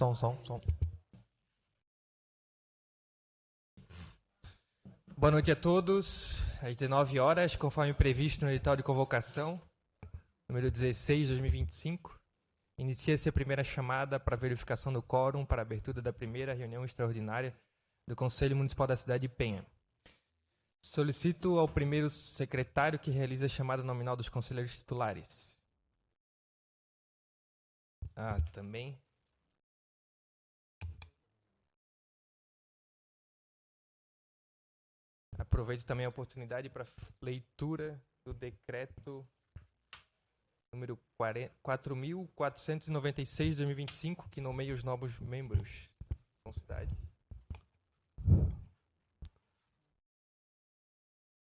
Som. Boa noite a todos. Às 19 horas, conforme previsto no edital de convocação, número 16, 2025, inicia-se a primeira chamada para verificação do quórum para a abertura da primeira reunião extraordinária do Conselho Municipal da cidade de Penha. Solicito ao primeiro secretário que realize a chamada nominal dos conselheiros titulares. Também. Aproveito também a oportunidade para leitura do decreto número 4.496 de 2025, que nomeia os novos membros da cidade.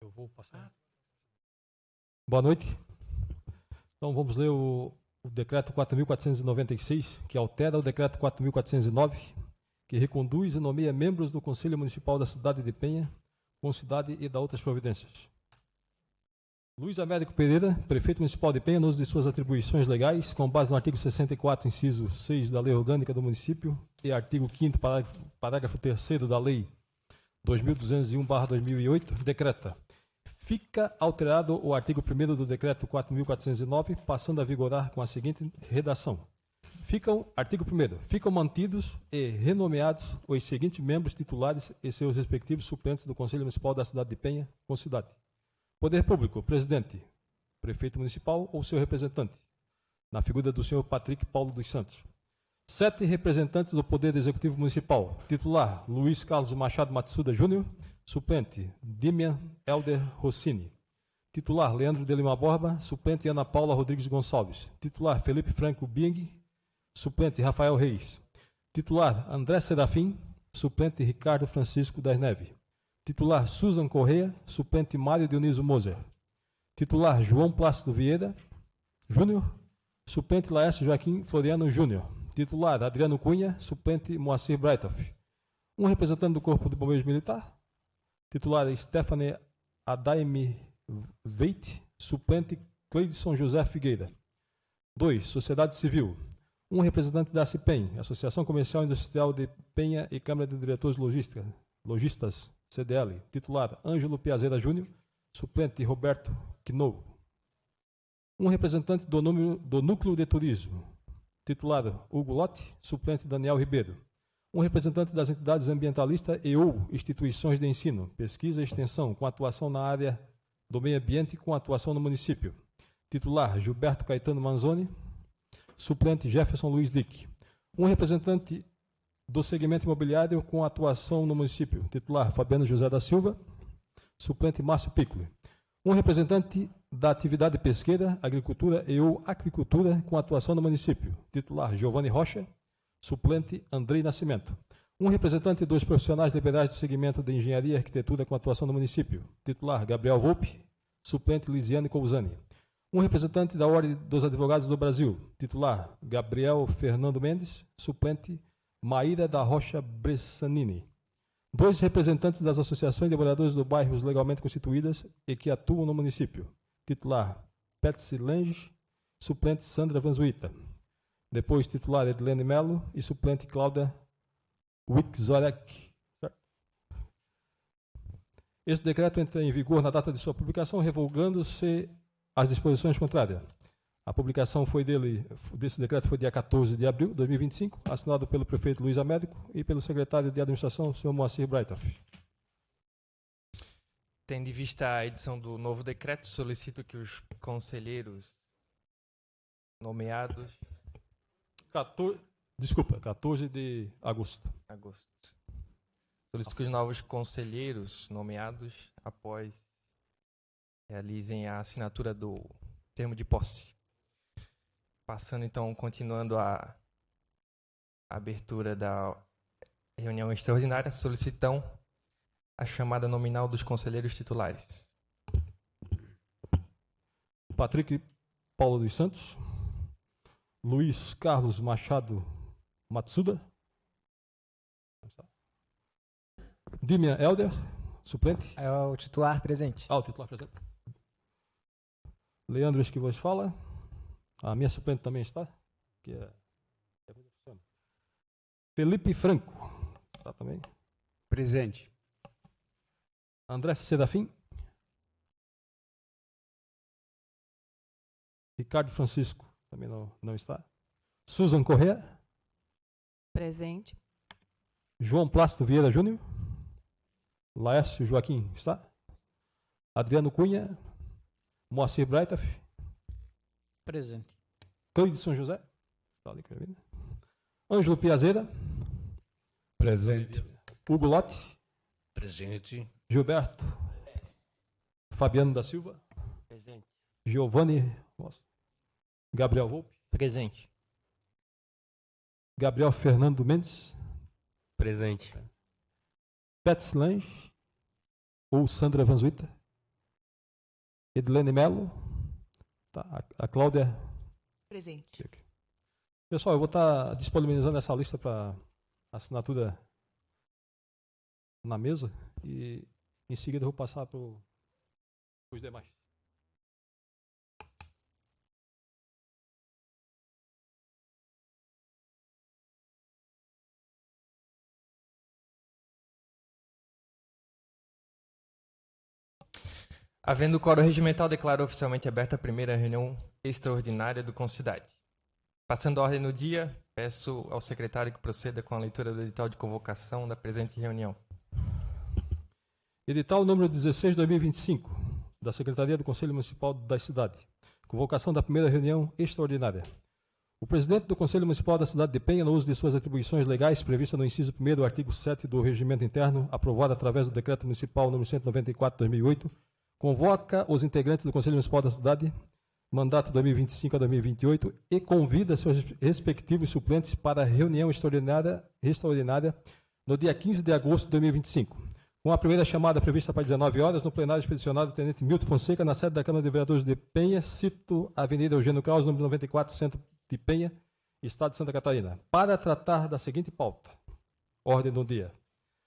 Eu vou passar. Boa noite. Então vamos ler o decreto 4.496, que altera o decreto 4.409, que reconduz e nomeia membros do Conselho Municipal da cidade de Penha, com cidade e da outras providências. Luiz Américo Pereira, prefeito municipal de Penha, no uso de suas atribuições legais, com base no artigo 64, inciso 6 da Lei Orgânica do Município e artigo 5º, parágrafo 3º da Lei 2201/2008, decreta: fica alterado o artigo 1º do decreto 4.409, passando a vigorar com a seguinte redação. Artigo 1º. Ficam mantidos e renomeados os seguintes membros titulares e seus respectivos suplentes do Conselho Municipal da cidade de Penha, com cidade. Poder Público, presidente, prefeito municipal ou seu representante, na figura do senhor Patrick Paulo dos Santos. 7 representantes do Poder Executivo Municipal. Titular, Luiz Carlos Machado Matsuda Júnior. Suplente, Dimian Helder Rossini. Titular, Leandro de Lima Borba. Suplente, Ana Paula Rodrigues Gonçalves. Titular, Felipe Franco Bing. Suplente, Rafael Reis. Titular, André Serafim. Suplente, Ricardo Francisco das Neves. Titular, Susan Correia. Suplente, Mário Dionísio Moser. Titular, João Plácido Vieira Júnior. Suplente, Laércio Joaquim Floriano Júnior. Titular, Adriano Cunha. Suplente, Moacir Breitoff. Um representante do Corpo de Bombeiros Militar. Titular, Stephanie Adaime Veit. Suplente, Cleidson José Figueira. 2. Sociedade Civil. Um representante da ACIPEM, Associação Comercial e Industrial de Penha e Câmara de Diretores Logistas, CDL. Titular, Ângelo Piazeira Júnior. Suplente, Roberto Quinou. Um representante do Núcleo de Turismo. Titular, Hugo Lotti. Suplente, Daniel Ribeiro. Um representante das entidades ambientalistas e ou instituições de ensino, pesquisa e extensão, com atuação na área do meio ambiente com atuação no município. Titular, Gilberto Caetano Manzoni. Suplente, Jefferson Luiz Dick. Um representante do segmento imobiliário com atuação no município. Titular, Fabiano José da Silva. Suplente, Márcio Piccoli. Um representante da atividade pesqueira, agricultura e ou aquicultura com atuação no município. Titular, Giovanni Rocha. Suplente, Andrei Nascimento. Um representante dos profissionais liberais do segmento de engenharia e arquitetura com atuação no município. Titular, Gabriel Volpe. Suplente, Lisiane Cousani. Um representante da Ordem dos Advogados do Brasil. Titular, Gabriel Fernando Mendes. Suplente, Maíra da Rocha Bressanini. 2 representantes das associações de moradores do bairros legalmente constituídas e que atuam no município. Titular, Patsy Lange. Suplente, Sandra Vanzuita. Depois, titular, Edilene Melo. E suplente, Cláudia Wikzorek. Este decreto entra em vigor na data de sua publicação, revogando-se as disposições contrárias. A publicação desse decreto foi dia 14 de abril de 2025, assinado pelo prefeito Luiz Américo e pelo secretário de administração, o senhor Moacir Breitoff. Tendo em vista a edição do novo decreto, solicito que os conselheiros nomeados... 14 de agosto. Solicito que os novos conselheiros nomeados, após, realizem a assinatura do termo de posse. Passando, então, continuando a abertura da reunião extraordinária, solicitam a chamada nominal dos conselheiros titulares. Patrick Paulo dos Santos. Luiz Carlos Machado Matsuda. Dimian Helder, suplente. É o titular presente. O titular presente. Leandro Esquivas fala. A minha suplente também está. Que é Felipe Franco. Tá também. Presente. André Serafim. Ricardo Francisco. Também não está. Susan Corrêa. Presente. João Plácido Vieira Júnior. Laércio Joaquim está. Adriano Cunha. Moacir Breitaf. Presente. Cleide São José. Está ali, Ângelo Piazeira. Presente. Hugo Lotte. Presente. Gilberto. Fabiano da Silva. Presente. Giovanni. Gabriel Volpe. Presente. Gabriel Fernando Mendes. Presente. Pets Lange. Ou Sandra Vanzuita. Edilene Melo. Tá, a Cláudia. Presente. Pessoal, eu vou estar disponibilizando essa lista para assinatura na mesa e em seguida eu vou passar para os demais. Havendo o quórum regimental, declaro oficialmente aberta a primeira reunião extraordinária do Concidade. Passando a ordem no dia, peço ao secretário que proceda com a leitura do edital de convocação da presente reunião. Edital número 16 de 2025, da Secretaria do Conselho Municipal da Cidade. Convocação da primeira reunião extraordinária. O presidente do Conselho Municipal da Cidade de Penha, no uso de suas atribuições legais previstas no inciso 1º do artigo 7 do Regimento Interno, aprovado através do Decreto Municipal número 194/2008, convoca os integrantes do Conselho Municipal da Cidade, mandato 2025 a 2028, e convida seus respectivos suplentes para a reunião extraordinária no dia 15 de agosto de 2025. Com a primeira chamada prevista para 19 horas, no plenário expedicionário do Tenente Milton Fonseca, na sede da Câmara de Vereadores de Penha, cito Avenida Eugênio Kraus, número 94, Centro de Penha, Estado de Santa Catarina, para tratar da seguinte pauta. Ordem do dia.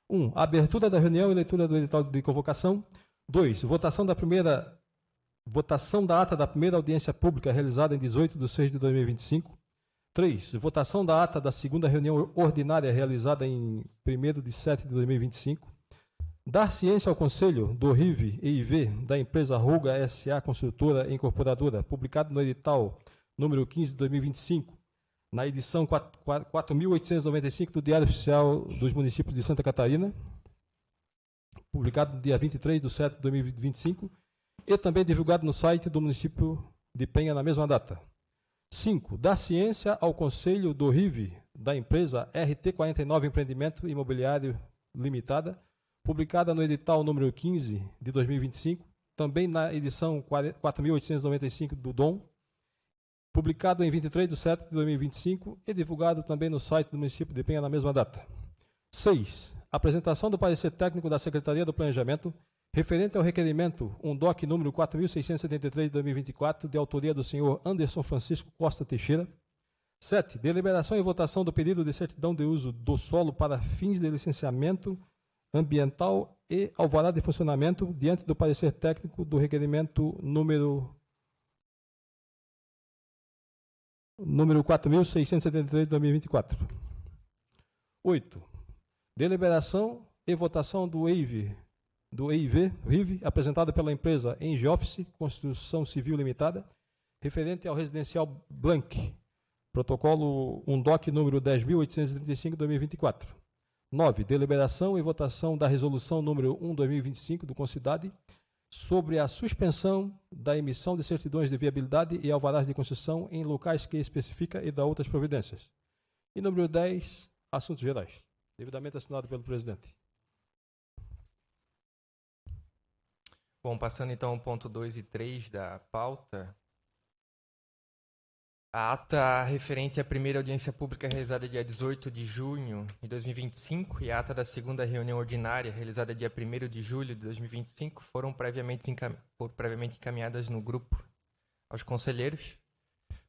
1. Abertura da reunião e leitura do edital de convocação. 2. Votação da ata da primeira audiência pública realizada em 18 de 6 de 2025. 3. Votação da ata da segunda reunião ordinária realizada em 1º de 7 de 2025. Dar ciência ao Conselho do RIV e IV da empresa Ruga S.A. Construtora e Incorporadora, publicado no edital número 15 de 2025, na edição 4.895 do Diário Oficial dos Municípios de Santa Catarina, publicado no dia 23 de 7 de 2025, e também divulgado no site do município de Penha na mesma data. 5. Dar ciência ao Conselho do RIV da empresa RT49 Empreendimento Imobiliário Limitada, publicada no edital número 15 de 2025, também na edição 4.895 do DOM, publicado em 23 de 7 de 2025 e divulgado também no site do município de Penha na mesma data. 6. Apresentação do parecer técnico da Secretaria do Planejamento referente ao requerimento DOC número 4.673 de 2024, de autoria do senhor Anderson Francisco Costa Teixeira. 7. Deliberação e votação do pedido de certidão de uso do solo para fins de licenciamento ambiental e alvará de funcionamento diante do parecer técnico do requerimento número 4.673 de 2024. 8. Deliberação e votação do EIV, RIV, apresentado pela empresa Engeoffice Construção Civil Limitada, referente ao residencial Blank, protocolo DOC número 10.835 de 2024. 9. Deliberação e votação da resolução número 1/2025 do Concidade sobre a suspensão da emissão de certidões de viabilidade e alvarás de construção em locais que especifica e da outras providências. E número 10, assuntos gerais, devidamente assinado pelo presidente. Bom, passando então ao ponto 2 e 3 da pauta. A ata referente à primeira audiência pública realizada dia 18 de junho de 2025 e a ata da segunda reunião ordinária realizada dia 1º de julho de 2025 foram previamente encaminhadas no grupo aos conselheiros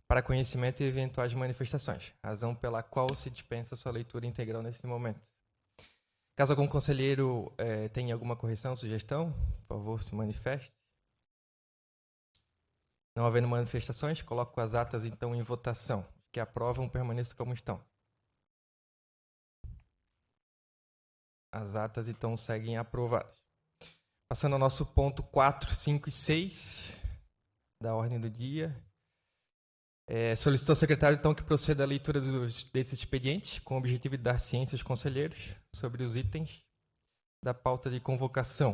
para conhecimento e eventuais manifestações, razão pela qual se dispensa sua leitura integral nesse momento. Caso algum conselheiro tenha alguma correção, sugestão, por favor, se manifeste. Não havendo manifestações, coloco as atas então em votação. Que aprovam, permaneçam como estão. As atas, então, seguem aprovadas. Passando ao nosso ponto 4, 5 e 6 da ordem do dia. Solicitou ao secretário, então, que proceda à leitura desse expediente, com o objetivo de dar ciência aos conselheiros sobre os itens da pauta de convocação.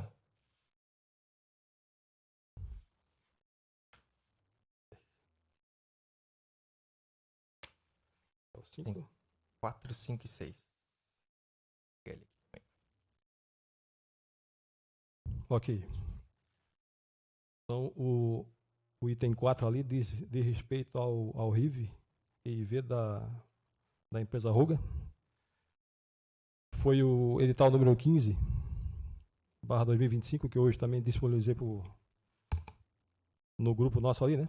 É o 5. 4, 5 e 6. Ok. Então, o item 4 ali diz respeito ao RIV e IV da empresa Ruga. Foi o edital número 15, /2025, que hoje também disponibilizei no grupo nosso ali, né?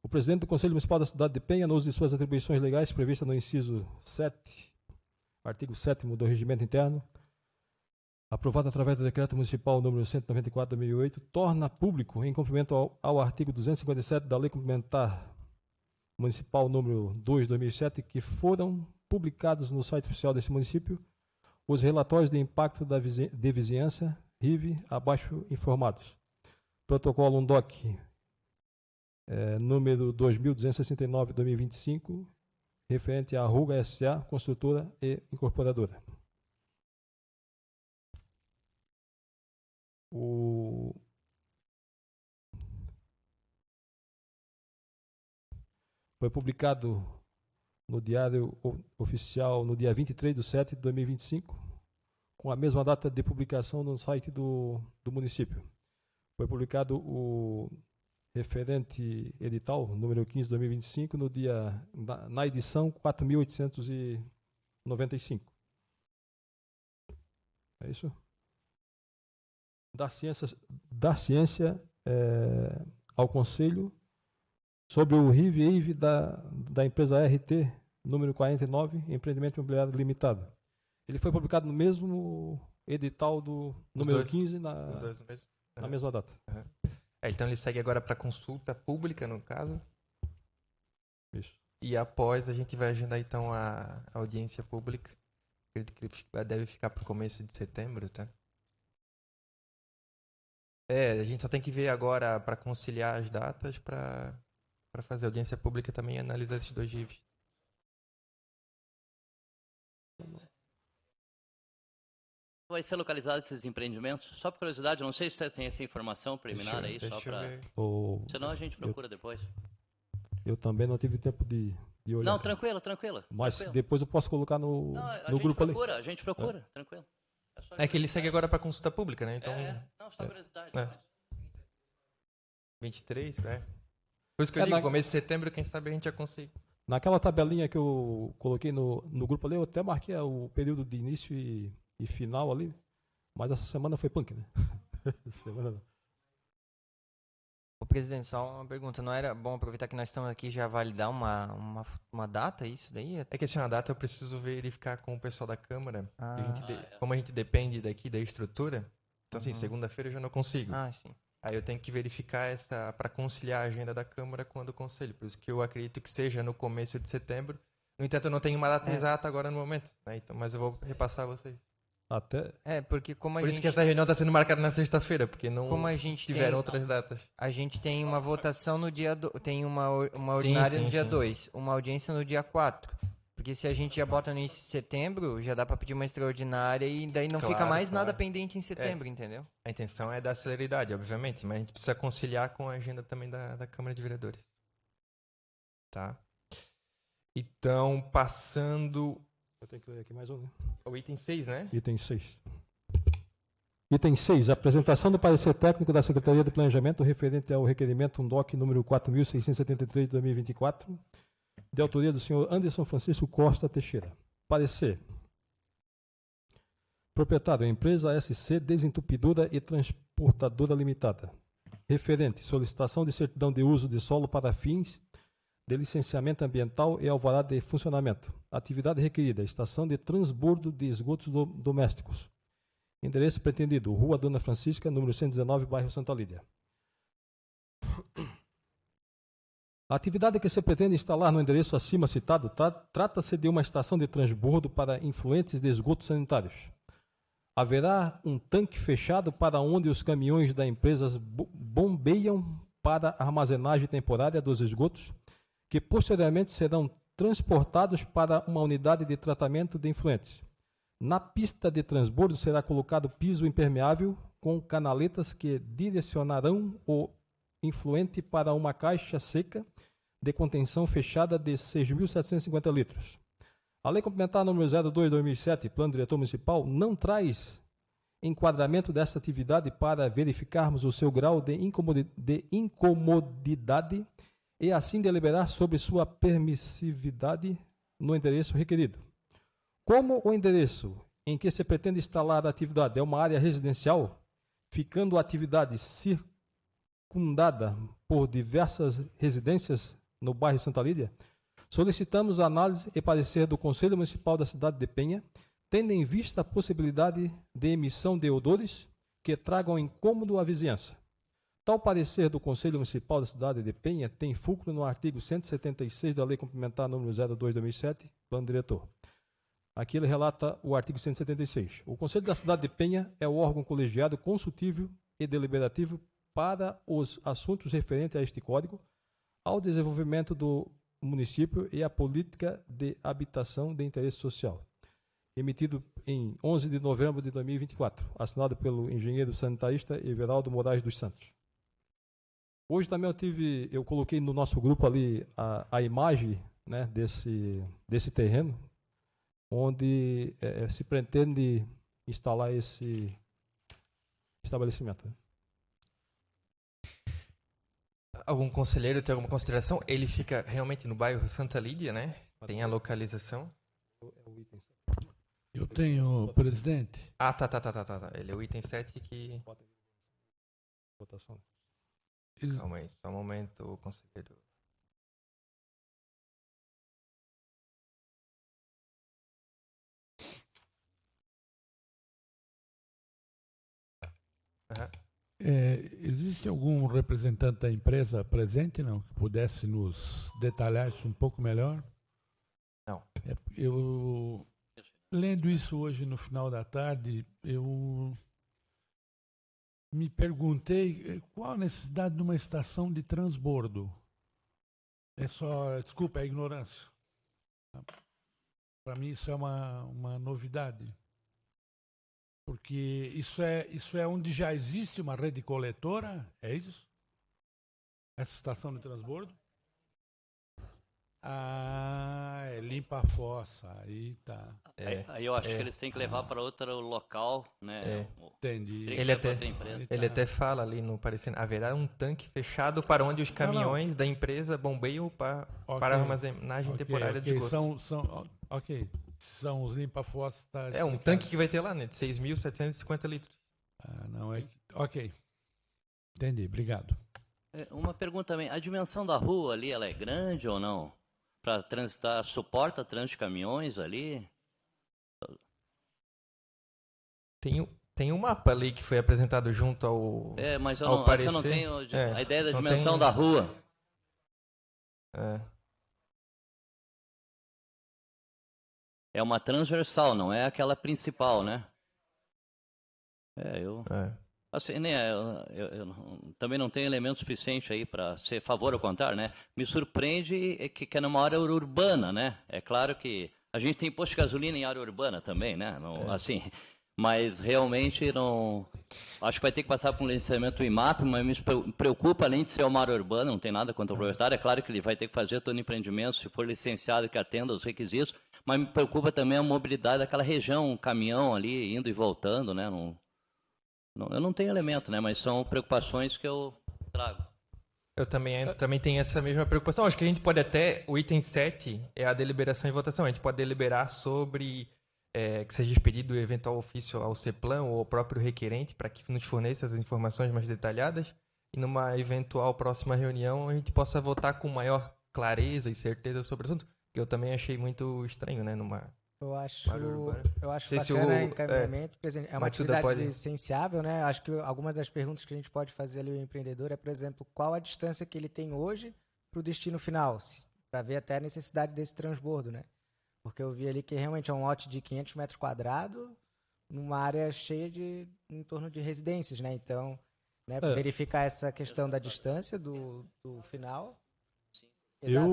O presidente do Conselho Municipal da cidade de Penha, no uso de suas atribuições legais previstas no inciso 7, artigo 7º do Regimento Interno, aprovado através do Decreto Municipal número 194/2008, torna público, em cumprimento ao artigo 257 da Lei Complementar Municipal número 2/2007, que foram publicados no site oficial deste município, os relatórios de impacto de vizinhança, RIV, abaixo informados. Protocolo UNDOC número 2269/2025, referente à Ruga S.A., construtora e incorporadora. Foi publicado no Diário Oficial no dia 23/7/2025, com a mesma data de publicação no site do município. Foi publicado o referente edital número 15/2025 na edição 4.895. É isso? Dar ciência ao Conselho sobre o RIV e IV da empresa RT, número 49, Empreendimento Imobiliário Limitado. Ele foi publicado no mesmo edital do número 15, Os dois no mesmo? na mesma data. Uhum. Então ele segue agora para consulta pública, no caso. Isso. E após a gente vai agendar então a audiência pública. Acredito que ele deve ficar para o começo de setembro, tá? A gente só tem que ver agora para conciliar as datas para fazer audiência pública também e analisar esses dois RIVs. Vai ser localizado esses empreendimentos? Só por curiosidade, não sei se você tem essa informação preliminar aí, só para... Senão a gente procura depois. Eu também não tive tempo de olhar. Não, tranquilo. Mas tranquilo. depois eu posso colocar no grupo ali. A gente procura, tranquilo. É que ele segue agora para consulta pública, né? Então, Não, só curiosidade. 23, Por isso que eu digo, começo de setembro, quem sabe a gente já consiga. Naquela tabelinha que eu coloquei no grupo ali, eu até marquei o período de início e final ali, mas essa semana foi punk, né? Semana não. Ô, presidente, só uma pergunta. Não era bom aproveitar que nós estamos aqui já validar uma data, isso daí? É que assim, a data eu preciso verificar com o pessoal da Câmara. Ah. Como a gente depende daqui da estrutura, então assim, segunda-feira eu já não consigo. Ah, sim. Aí eu tenho que verificar para conciliar a agenda da Câmara com a do Conselho. Por isso que eu acredito que seja no começo de setembro. No entanto, eu não tenho uma data exata agora no momento, né? Então, mas eu vou repassar a vocês. Porque como Por isso que essa reunião está sendo marcada na sexta-feira, porque não tiveram outras datas. A gente tem uma votação no dia... Tem uma ordinária no dia 2, uma audiência no dia 4. Porque se a gente já bota no início de setembro, já dá para pedir uma extraordinária e daí não fica mais nada pendente em setembro, entendeu? A intenção é dar celeridade, obviamente, mas a gente precisa conciliar com a agenda também da Câmara de Vereadores. Tá? Então, passando... Eu tenho que ler aqui mais um, né? O item 6, né? Item 6. Item 6. Apresentação do parecer técnico da Secretaria de Planejamento referente ao requerimento UNDOC número 4.673 de 2024, de autoria do senhor Anderson Francisco Costa Teixeira. Parecer. Proprietário, empresa SC Desentupidora e Transportadora Limitada. Referente, solicitação de certidão de uso de solo para fins de licenciamento ambiental e alvará de funcionamento. Atividade requerida, estação de transbordo de esgotos domésticos. Endereço pretendido, Rua Dona Francisca, número 119, bairro Santa Lídia. A atividade que se pretende instalar no endereço acima citado trata-se de uma estação de transbordo para influentes de esgotos sanitários. Haverá um tanque fechado para onde os caminhões da empresa bombeiam para armazenagem temporária dos esgotos, que posteriormente serão transportados para uma unidade de tratamento de efluentes. Na pista de transbordo será colocado piso impermeável com canaletas que direcionarão o efluente para uma caixa seca de contenção fechada de 6.750 litros. A Lei Complementar número 02/2007, Plano Diretor Municipal, não traz enquadramento dessa atividade para verificarmos o seu grau de incomodidade e assim deliberar sobre sua permissividade no endereço requerido. Como o endereço em que se pretende instalar a atividade é uma área residencial, ficando a atividade circundada por diversas residências no bairro Santa Lídia, solicitamos a análise e parecer do Conselho Municipal da cidade de Penha, tendo em vista a possibilidade de emissão de odores que tragam incômodo à vizinhança. Tal parecer do Conselho Municipal da cidade de Penha tem fulcro no artigo 176 da Lei Complementar número 02/2007, Plano Diretor. Aqui ele relata o artigo 176. O Conselho da cidade de Penha é o órgão colegiado consultivo e deliberativo para os assuntos referentes a este código, ao desenvolvimento do município e à política de habitação de interesse social. Emitido em 11 de novembro de 2024, assinado pelo engenheiro sanitarista Everaldo Moraes dos Santos. Hoje também eu coloquei no nosso grupo ali a imagem, né, desse terreno, onde se pretende instalar esse estabelecimento. Algum conselheiro tem alguma consideração? Ele fica realmente no bairro Santa Lídia, né? Tem a localização. Eu tenho, presidente. Ah, tá. Ele é o item 7 que... Votação. Calma aí, só um momento, conselheiro. Existe algum representante da empresa presente, não? Que pudesse nos detalhar isso um pouco melhor? Não. Eu, lendo isso hoje no final da tarde, eu me perguntei qual a necessidade de uma estação de transbordo. Desculpa, é a ignorância. Para mim isso é uma novidade. Porque isso é onde já existe uma rede coletora, é isso? Essa estação de transbordo? É limpa a fossa, aí tá. Aí eu acho que eles têm que levar para outro local, né? Entendi. Ele até fala ali no parecer, haverá um tanque fechado para onde os caminhões da empresa bombeiam para armazenagem temporária de esgotos. São os limpa-fossas. Tá um tanque que vai ter lá, né? De 6.750 litros. Ok. Entendi, obrigado. Uma pergunta também. A dimensão da rua ali, ela é grande ou não? Para transitar, suporta trânsito de caminhões ali? Tem um mapa ali que foi apresentado junto ao mas eu não tenho a ideia da dimensão da rua. É uma transversal, não é aquela principal, né? Assim, eu também não tenho elemento suficiente aí para ser favor ou contrário, né? Me surpreende que é numa área urbana, né? É claro que a gente tem posto de gasolina em área urbana também, né? Não, assim, mas realmente não... Acho que vai ter que passar por um licenciamento IMAP, mas me preocupa, além de ser uma área urbana, não tem nada contra o proprietário, é claro que ele vai ter que fazer todo o empreendimento, se for licenciado, que atenda aos requisitos, mas me preocupa também a mobilidade daquela região, um caminhão ali indo e voltando, né? Eu não tenho elemento, né? Mas são preocupações que eu trago. Eu também tenho essa mesma preocupação. Acho que a gente pode até... O item 7 é a deliberação e votação. A gente pode deliberar sobre que seja expedido o eventual ofício ao CEPLAN ou ao próprio requerente para que nos forneça as informações mais detalhadas e numa eventual próxima reunião a gente possa votar com maior clareza e certeza sobre o assunto. Que eu também achei muito estranho, né? Eu acho bacana o encaminhamento, é uma atividade licenciável, né? Acho que algumas das perguntas que a gente pode fazer ali ao empreendedor é, por exemplo, qual a distância que ele tem hoje para o destino final, para ver até a necessidade desse transbordo, né? Porque eu vi ali que realmente é um lote de 500 metros quadrados, numa área cheia em torno de residências, né? Então, né, verificar essa questão da distância do final. Exato,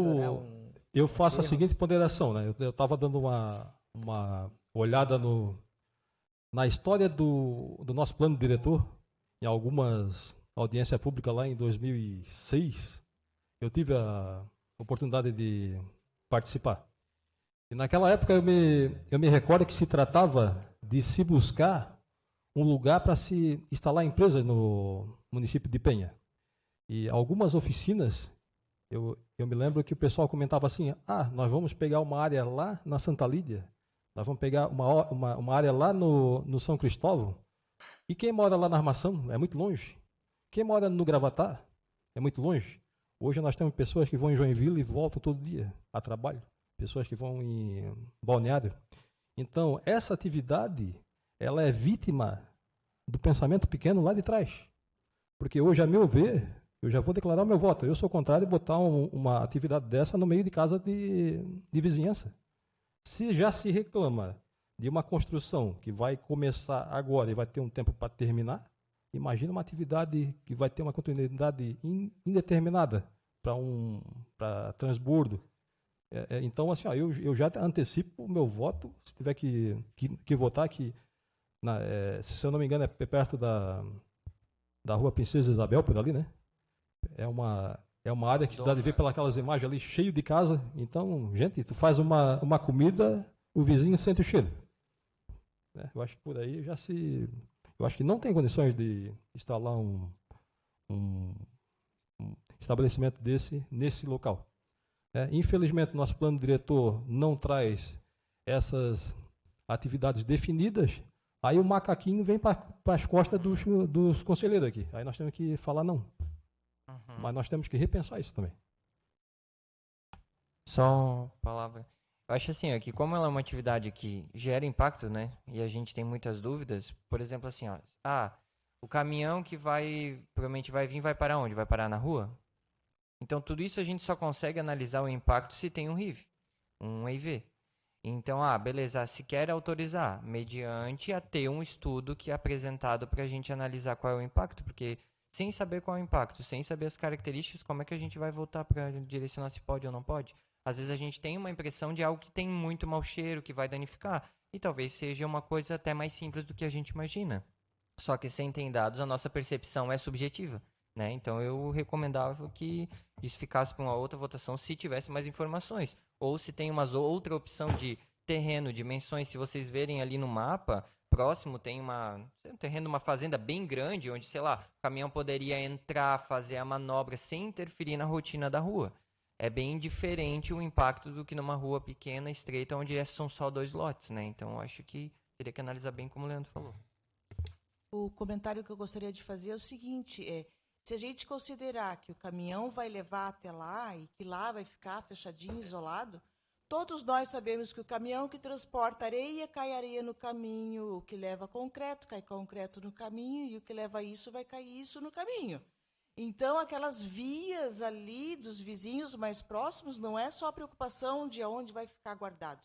eu faço a seguinte ponderação, né? Eu estava dando uma olhada na história do nosso plano diretor, em algumas audiências públicas lá em 2006. Eu tive a oportunidade de participar. E naquela época eu me recordo que se tratava de se buscar um lugar para se instalar empresas no município de Penha. E algumas oficinas, eu me lembro que o pessoal comentava assim, nós vamos pegar uma área lá na Santa Lídia, nós vamos pegar uma área lá no São Cristóvão, e quem mora lá na Armação é muito longe. Quem mora no Gravatá é muito longe. Hoje nós temos pessoas que vão em Joinville e voltam todo dia a trabalho, pessoas que vão em Balneário. Então, essa atividade, ela é vítima do pensamento pequeno lá de trás. Porque hoje, a meu ver, eu já vou declarar o meu voto. Eu sou contrário de botar uma atividade dessa no meio de casa de vizinhança. Se já se reclama de uma construção que vai começar agora e vai ter um tempo para terminar, imagina uma atividade que vai ter uma continuidade indeterminada para transbordo. Então, assim, eu já antecipo o meu voto, se tiver que votar, se eu não me engano, é perto da Rua Princesa Isabel, por ali, né? É uma área que dá de ver pelas imagens ali, cheio de casa. Então, gente, tu faz uma comida, o vizinho sente o cheiro. Eu acho que por aí eu acho que não tem condições de instalar um estabelecimento nesse local. Infelizmente, nosso plano diretor não traz essas atividades definidas, aí o macaquinho vem para as costas dos conselheiros aqui. Aí nós temos que falar não. Mas nós temos que repensar isso também. Só palavra. Eu acho assim, que como ela é uma atividade que gera impacto, né? E a gente tem muitas dúvidas, por exemplo, assim, o caminhão que provavelmente vai vir, vai parar onde? Vai parar na rua? Então, tudo isso a gente só consegue analisar o impacto se tem um RIV, um EIV. Então, beleza, se quer autorizar, mediante a ter um estudo que é apresentado para a gente analisar qual é o impacto, porque sem saber qual é o impacto, sem saber as características, como é que a gente vai voltar para direcionar se pode ou não pode? Às vezes a gente tem uma impressão de algo que tem muito mau cheiro, que vai danificar, e talvez seja uma coisa até mais simples do que a gente imagina. Só que sem ter dados, a nossa percepção é subjetiva. Né? Então eu recomendava que isso ficasse para uma outra votação se tivesse mais informações. Ou se tem uma outra opção de terreno, dimensões. Se vocês verem ali no mapa, próximo tem um terreno, uma fazenda bem grande, onde, sei lá, o caminhão poderia entrar, fazer a manobra sem interferir na rotina da rua. É bem diferente o impacto do que numa rua pequena, estreita, onde são só 2 lotes. Né? Então eu acho que teria que analisar bem como o Leandro falou. O comentário que eu gostaria de fazer é o seguinte, se a gente considerar que o caminhão vai levar até lá e que lá vai ficar fechadinho, isolado, todos nós sabemos que o caminhão que transporta areia, cai areia no caminho, o que leva concreto, cai concreto no caminho, e o que leva isso, vai cair isso no caminho. Então, aquelas vias ali dos vizinhos mais próximos, não é só a preocupação de onde vai ficar guardado.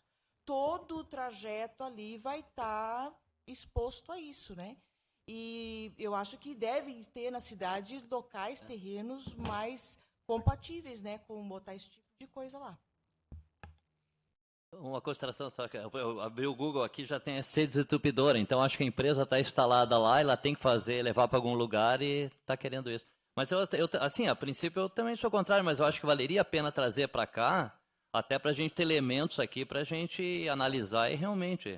Todo o trajeto ali vai estar exposto a isso, né? E eu acho que devem ter na cidade locais, terrenos mais compatíveis, né, com botar esse tipo de coisa lá. Uma consideração só, que eu abri o Google aqui, já tem a sede desentupidora, então acho que a empresa está instalada lá, ela tem que levar para algum lugar e está querendo isso. Mas assim, a princípio eu também sou contrário, mas eu acho que valeria a pena trazer para cá, até para a gente ter elementos aqui para a gente analisar e realmente...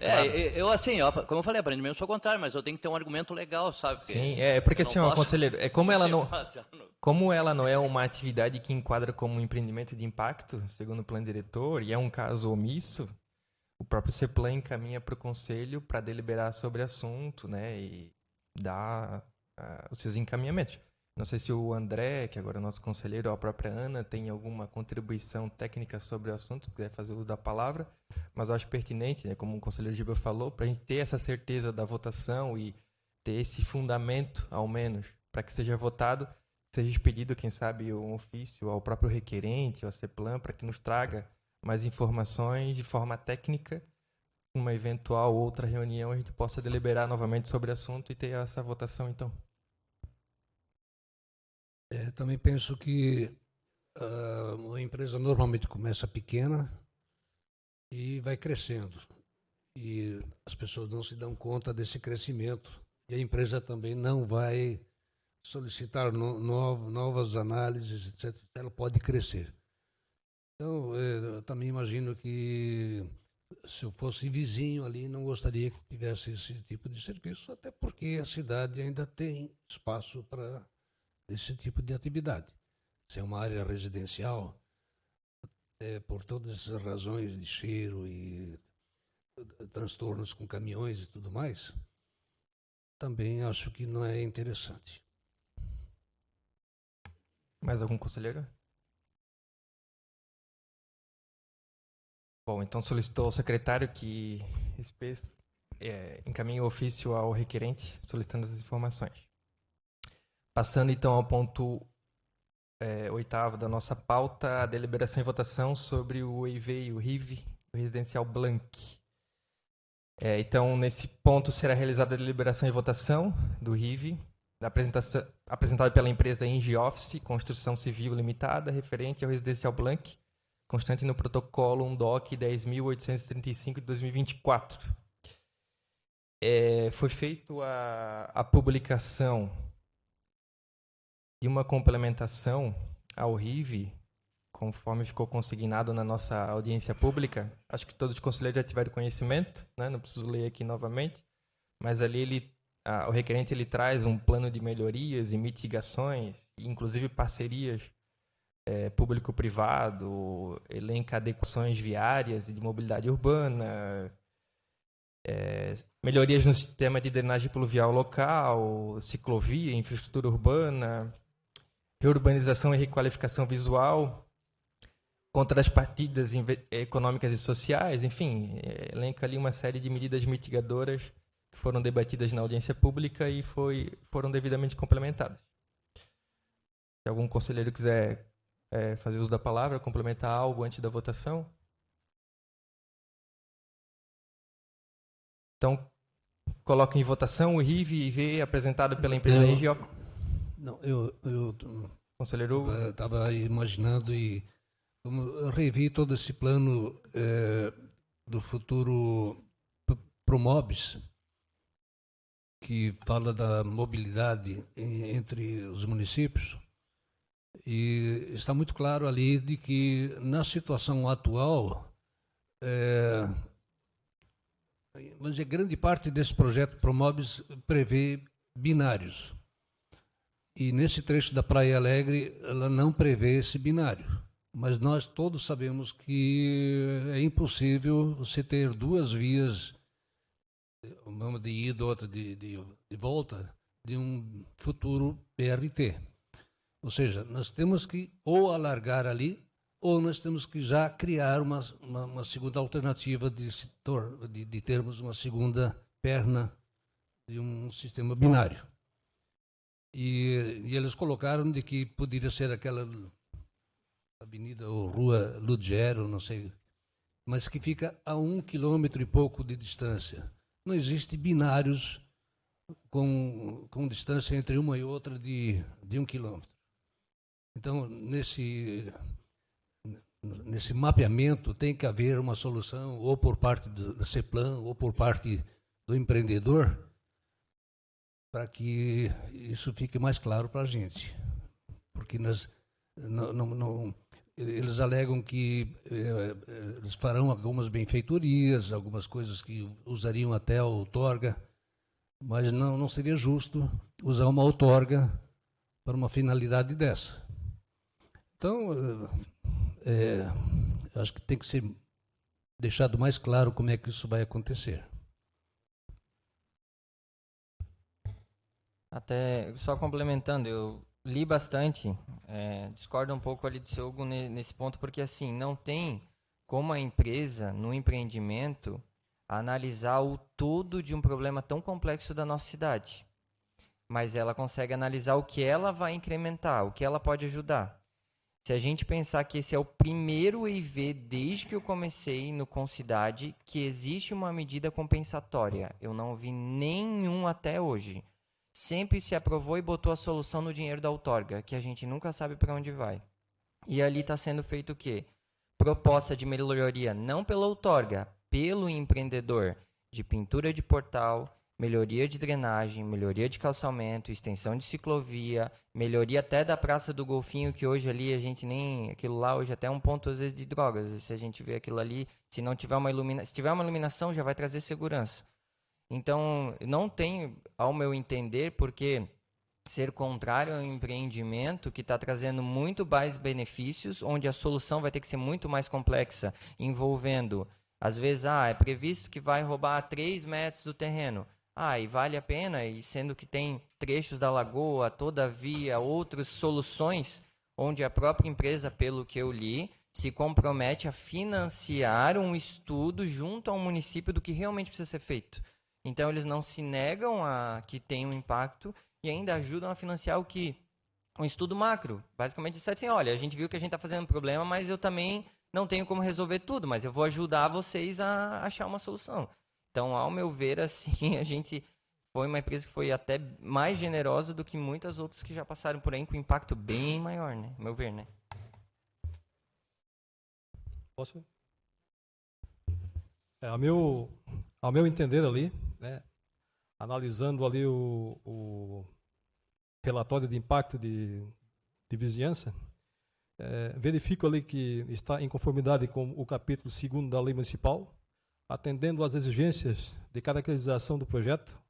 Claro. Eu assim, como eu falei, aparentemente eu sou contrário, mas eu tenho que ter um argumento legal, sabe? Sim, porque assim, conselheiro, como ela não é uma atividade que enquadra como um empreendimento de impacto, segundo o plano diretor, e é um caso omisso, o próprio CEPLAN encaminha para o conselho para deliberar sobre o assunto, né, e dar os seus encaminhamentos. Não sei se o André, que agora é o nosso conselheiro, ou a própria Ana, tem alguma contribuição técnica sobre o assunto, quiser fazer uso da palavra, mas eu acho pertinente, né, como o conselheiro Giba falou, para a gente ter essa certeza da votação e ter esse fundamento, ao menos, para que seja votado, seja expedido, quem sabe, um ofício ao próprio requerente, ao CEPLAN, para que nos traga mais informações de forma técnica, uma eventual outra reunião a gente possa deliberar novamente sobre o assunto e ter essa votação, então. Também penso que uma empresa normalmente começa pequena e vai crescendo. E as pessoas não se dão conta desse crescimento. E a empresa também não vai solicitar novas análises, etc. Ela pode crescer. Então, eu também imagino que se eu fosse vizinho ali, não gostaria que tivesse esse tipo de serviço, até porque a cidade ainda tem espaço para esse tipo de atividade. Se é uma área residencial, por todas as razões de cheiro e transtornos com caminhões e tudo mais, também acho que não é interessante. Mais algum conselheiro? Bom, então solicitou ao secretário que encaminhe o ofício ao requerente solicitando as informações. Passando então ao ponto 8º da nossa pauta, a deliberação e votação sobre o EIV e o RIV, o Residencial Blank. Então, nesse ponto será realizada a deliberação e votação do RIV, apresentada pela empresa Engie-Office Construção Civil Limitada, referente ao Residencial Blank, constante no protocolo UNDOC 10.835 de 2024. Foi feita a publicação de uma complementação ao RIV, conforme ficou consignado na nossa audiência pública. Acho que todos os conselheiros já tiveram conhecimento, né? Não preciso ler aqui novamente, mas ali o requerente ele traz um plano de melhorias e mitigações, inclusive parcerias público-privado, elenca adequações viárias e de mobilidade urbana, melhorias no sistema de drenagem pluvial local, ciclovia, infraestrutura urbana, reurbanização e requalificação visual, contra as partidas econômicas e sociais, enfim, elenca ali uma série de medidas mitigadoras que foram debatidas na audiência pública e foram devidamente complementadas. Se algum conselheiro quiser fazer uso da palavra, complementar algo antes da votação. Então, coloco em votação o RIV e IV apresentado pela empresa Engie-Office. Não, eu conselheiro, estava imaginando e eu revi todo esse plano do futuro Promobis, que fala da mobilidade entre os municípios, e está muito claro ali de que na situação atual, vamos dizer, grande parte desse projeto Promobis prevê binários. E nesse trecho da Praia Alegre, ela não prevê esse binário. Mas nós todos sabemos que é impossível você ter duas vias, uma de ida e outra de volta, de um futuro BRT. Ou seja, nós temos que ou alargar ali, ou nós temos que já criar uma segunda alternativa de termos uma segunda perna de um sistema binário. E eles colocaram de que poderia ser aquela avenida ou rua Ludgero, não sei, mas que fica a 1 quilômetro e pouco de distância. Não existe binários com distância entre uma e outra de 1 quilômetro. Então, nesse mapeamento tem que haver uma solução ou por parte da CEPLAN ou por parte do empreendedor para que isso fique mais claro para a gente. Porque eles alegam que eles farão algumas benfeitorias, algumas coisas que usariam até a outorga, mas não seria justo usar uma outorga para uma finalidade dessa. Então, acho que tem que ser deixado mais claro como é que isso vai acontecer. Até, só complementando, eu li bastante, discordo um pouco ali do seu Hugo nesse ponto, porque assim, não tem como a empresa, no empreendimento, analisar o todo de um problema tão complexo da nossa cidade. Mas ela consegue analisar o que ela vai incrementar, o que ela pode ajudar. Se a gente pensar que esse é o primeiro EIV desde que eu comecei no Concidade, que existe uma medida compensatória. Eu não vi nenhum até hoje. Sempre se aprovou e botou a solução no dinheiro da outorga, que a gente nunca sabe para onde vai. E ali está sendo feito o quê? Proposta de melhoria não pela outorga, pelo empreendedor, de pintura de portal, melhoria de drenagem, melhoria de calçamento, extensão de ciclovia, melhoria até da Praça do Golfinho, que hoje ali a gente nem... Aquilo lá hoje até é um ponto, às vezes, de drogas. Se a gente vê aquilo ali, se não tiver uma se tiver uma iluminação, já vai trazer segurança. Então, não tem, ao meu entender, porque ser contrário ao empreendimento que está trazendo muito mais benefícios, onde a solução vai ter que ser muito mais complexa, envolvendo, às vezes, é previsto que vai roubar 3 metros do terreno. E vale a pena, e sendo que tem trechos da lagoa, todavia, outras soluções, onde a própria empresa, pelo que eu li, se compromete a financiar um estudo junto ao município do que realmente precisa ser feito. Então, eles não se negam a que tem um impacto e ainda ajudam a financiar um estudo macro. Basicamente, disser assim, olha, a gente viu que a gente está fazendo problema, mas eu também não tenho como resolver tudo, mas eu vou ajudar vocês a achar uma solução. Então, ao meu ver, assim, a gente foi uma empresa que foi até mais generosa do que muitas outras que já passaram por aí, com impacto bem maior, né? Ao meu ver, né? Posso? Ao meu entender ali, né, analisando ali o relatório de impacto de vizinhança, verifico ali que está em conformidade com o capítulo 2º da Lei Municipal, atendendo às exigências de caracterização do projeto,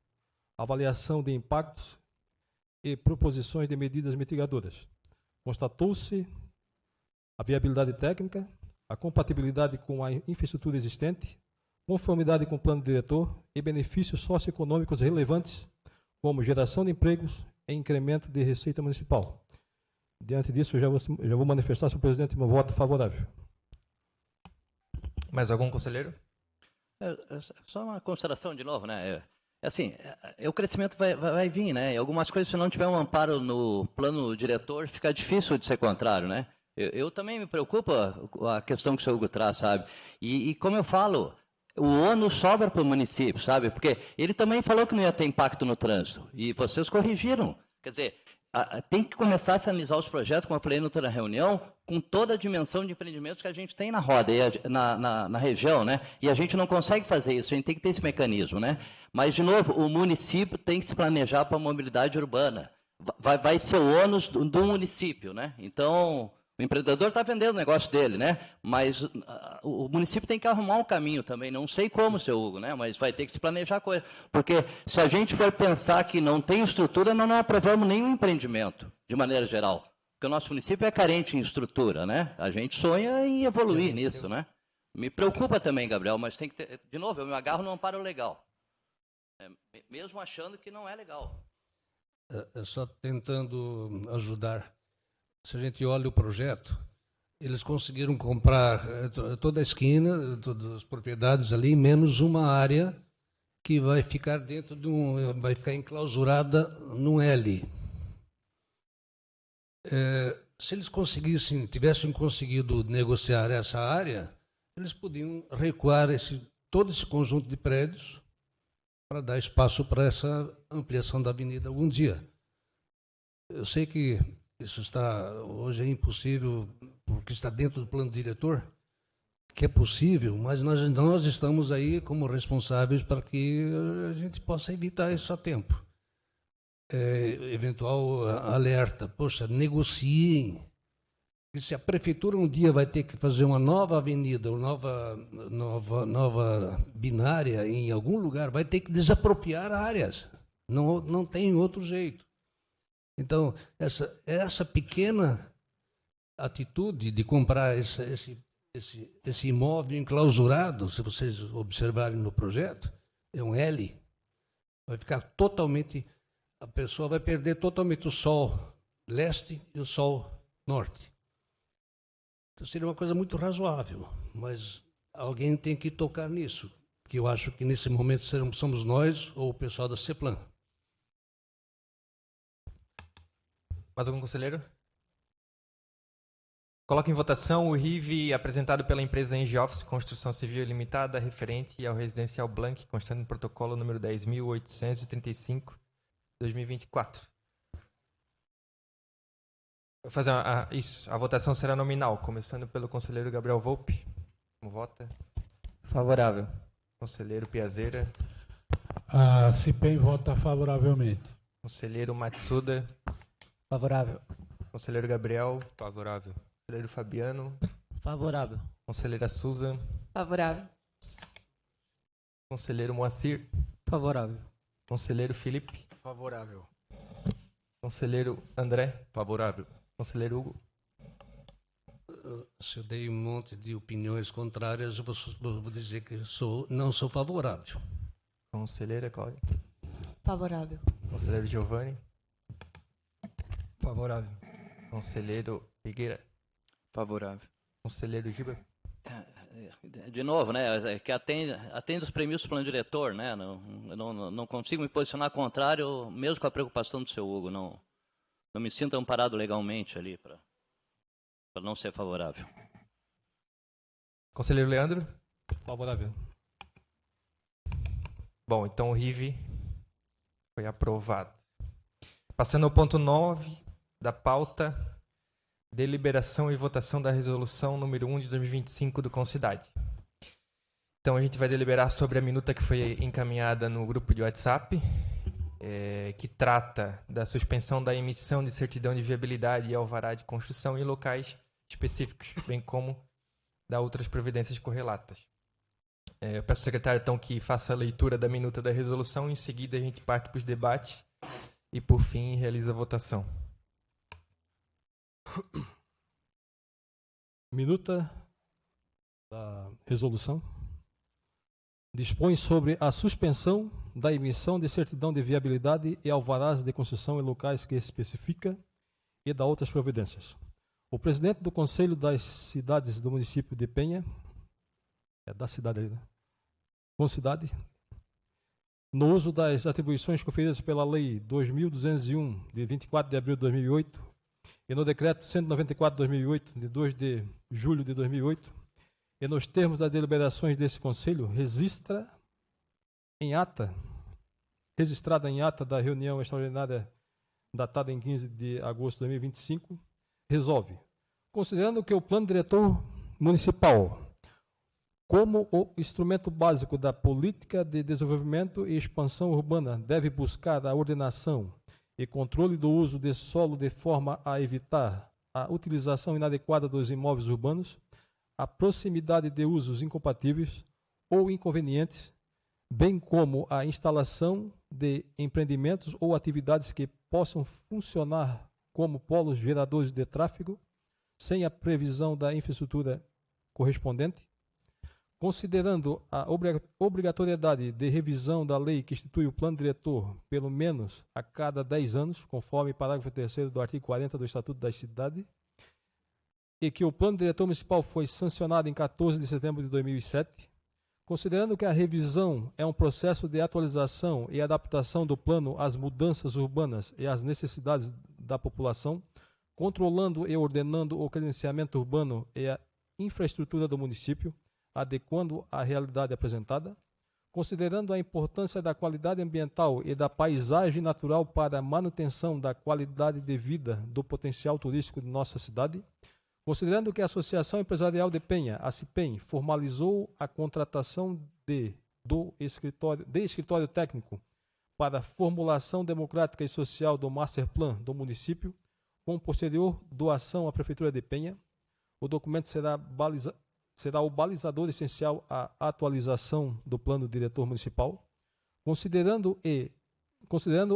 avaliação de impactos e proposições de medidas mitigadoras. Constatou-se a viabilidade técnica, a compatibilidade com a infraestrutura existente, conformidade com o plano diretor e benefícios socioeconômicos relevantes, como geração de empregos e incremento de receita municipal. Diante disso, eu já vou manifestar, senhor presidente, meu voto favorável. Mais algum conselheiro? Só uma consideração de novo, né? Assim, o crescimento vai vir, né? E algumas coisas, se não tiver um amparo no plano diretor, fica difícil de ser contrário, né? Eu também me preocupa a questão que o senhor Hugo traz, sabe? E como eu falo, o ônus sobra para o município, sabe? Porque ele também falou que não ia ter impacto no trânsito. E vocês corrigiram. Quer dizer, tem que começar a sinalizar os projetos, como eu falei na reunião, com toda a dimensão de empreendimentos que a gente tem na roda, na região, né? E a gente não consegue fazer isso, a gente tem que ter esse mecanismo, né? Mas, de novo, o município tem que se planejar para a mobilidade urbana. Vai ser o ônus do município, né? Então, o empreendedor está vendendo o negócio dele, né? Mas o município tem que arrumar um caminho também. Não sei como, seu Hugo, né? Mas vai ter que se planejar coisa. Porque se a gente for pensar que não tem estrutura, nós não aprovamos nenhum empreendimento, de maneira geral. Porque o nosso município é carente em estrutura, né? A gente sonha em evoluir nisso, né? Me preocupa também, Gabriel, mas tem que ter... De novo, eu me agarro no amparo legal. Mesmo achando que não é legal. Só tentando ajudar. Se a gente olha o projeto, eles conseguiram comprar toda a esquina, todas as propriedades ali, menos uma área que vai ficar dentro de vai ficar enclausurada num L. Se eles tivessem conseguido negociar essa área, eles podiam recuar todo esse conjunto de prédios para dar espaço para essa ampliação da avenida algum dia. Eu sei que isso hoje é impossível, porque está dentro do plano diretor, que é possível, mas nós estamos aí como responsáveis para que a gente possa evitar isso a tempo. Eventual alerta, poxa, negociem. E se a prefeitura um dia vai ter que fazer uma nova avenida, uma nova binária em algum lugar, vai ter que desapropriar áreas. Não tem outro jeito. Então, essa pequena atitude de comprar esse imóvel enclausurado, se vocês observarem no projeto, é um L, vai ficar totalmente, a pessoa vai perder totalmente o sol leste e o sol norte. Então, seria uma coisa muito razoável, mas alguém tem que tocar nisso, que eu acho que nesse momento somos nós ou o pessoal da CEPLAN. Mais algum conselheiro? Coloco em votação o RIV apresentado pela empresa Engie Office Construção Civil Limitada, referente ao residencial Blank, constando no protocolo número 10.835/2024. Vou fazer isso. A votação será nominal, começando pelo conselheiro Gabriel Volpe. Como vota? Favorável. Conselheiro Piazeira. A CIPEM vota favoravelmente. Conselheiro Matsuda. Favorável. Conselheiro Gabriel. Favorável. Conselheiro Fabiano. Favorável. Conselheira Susan. Favorável. Conselheiro Moacir. Favorável. Conselheiro Felipe. Favorável. Conselheiro André. Favorável. Conselheiro Hugo. Se eu dei um monte de opiniões contrárias, eu vou dizer que não sou favorável. Conselheira Cláudia. Favorável. Conselheiro Giovanni. Favorável. Conselheiro Figueira. Favorável. Conselheiro Giba. De novo, né? É que atende os premissas do plano diretor, né? Não consigo me posicionar contrário, mesmo com a preocupação do seu Hugo. Não me sinto amparado legalmente ali para não ser favorável. Conselheiro Leandro. Favorável. Bom, então o RIV foi aprovado. Passando ao ponto 9 da pauta, deliberação e votação da resolução número 1 de 2025 do Concidade. Então a gente vai deliberar sobre a minuta que foi encaminhada no grupo de WhatsApp, que trata da suspensão da emissão de certidão de viabilidade e alvará de construção em locais específicos, bem como da outras providências correlatas. Eu peço ao secretário, então, que faça a leitura da minuta da resolução, em seguida a gente parte para os debates e, por fim, realiza a votação. Minuta da resolução dispõe sobre a suspensão da emissão de certidão de viabilidade e alvarás de construção em locais que especifica e da outras providências. O presidente do Conselho das Cidades do município de Penha, da cidade aí, né? Concidade, no uso das atribuições conferidas pela Lei 2.201, de 24 de abril de 2008, e no Decreto 194 de 2008, de 2 de julho de 2008, e nos termos das deliberações desse Conselho, registrada em ata da reunião extraordinária datada em 15 de agosto de 2025, resolve, considerando que o Plano Diretor Municipal, como o instrumento básico da política de desenvolvimento e expansão urbana, deve buscar a ordenação e controle do uso de solo de forma a evitar a utilização inadequada dos imóveis urbanos, a proximidade de usos incompatíveis ou inconvenientes, bem como a instalação de empreendimentos ou atividades que possam funcionar como polos geradores de tráfego, sem a previsão da infraestrutura correspondente, considerando a obrigatoriedade de revisão da lei que institui o plano diretor, pelo menos a cada 10 anos, conforme parágrafo 3º do artigo 40 do Estatuto da Cidade, e que o plano diretor municipal foi sancionado em 14 de setembro de 2007, considerando que a revisão é um processo de atualização e adaptação do plano às mudanças urbanas e às necessidades da população, controlando e ordenando o credenciamento urbano e a infraestrutura do município, adequando à realidade apresentada, considerando a importância da qualidade ambiental e da paisagem natural para a manutenção da qualidade de vida do potencial turístico de nossa cidade, considerando que a Associação Empresarial de Penha, a CIPEM, formalizou a contratação de escritório técnico para a formulação democrática e social do Master Plan do município, com posterior doação à Prefeitura de Penha, o documento será o balizador essencial à atualização do plano diretor municipal, considerando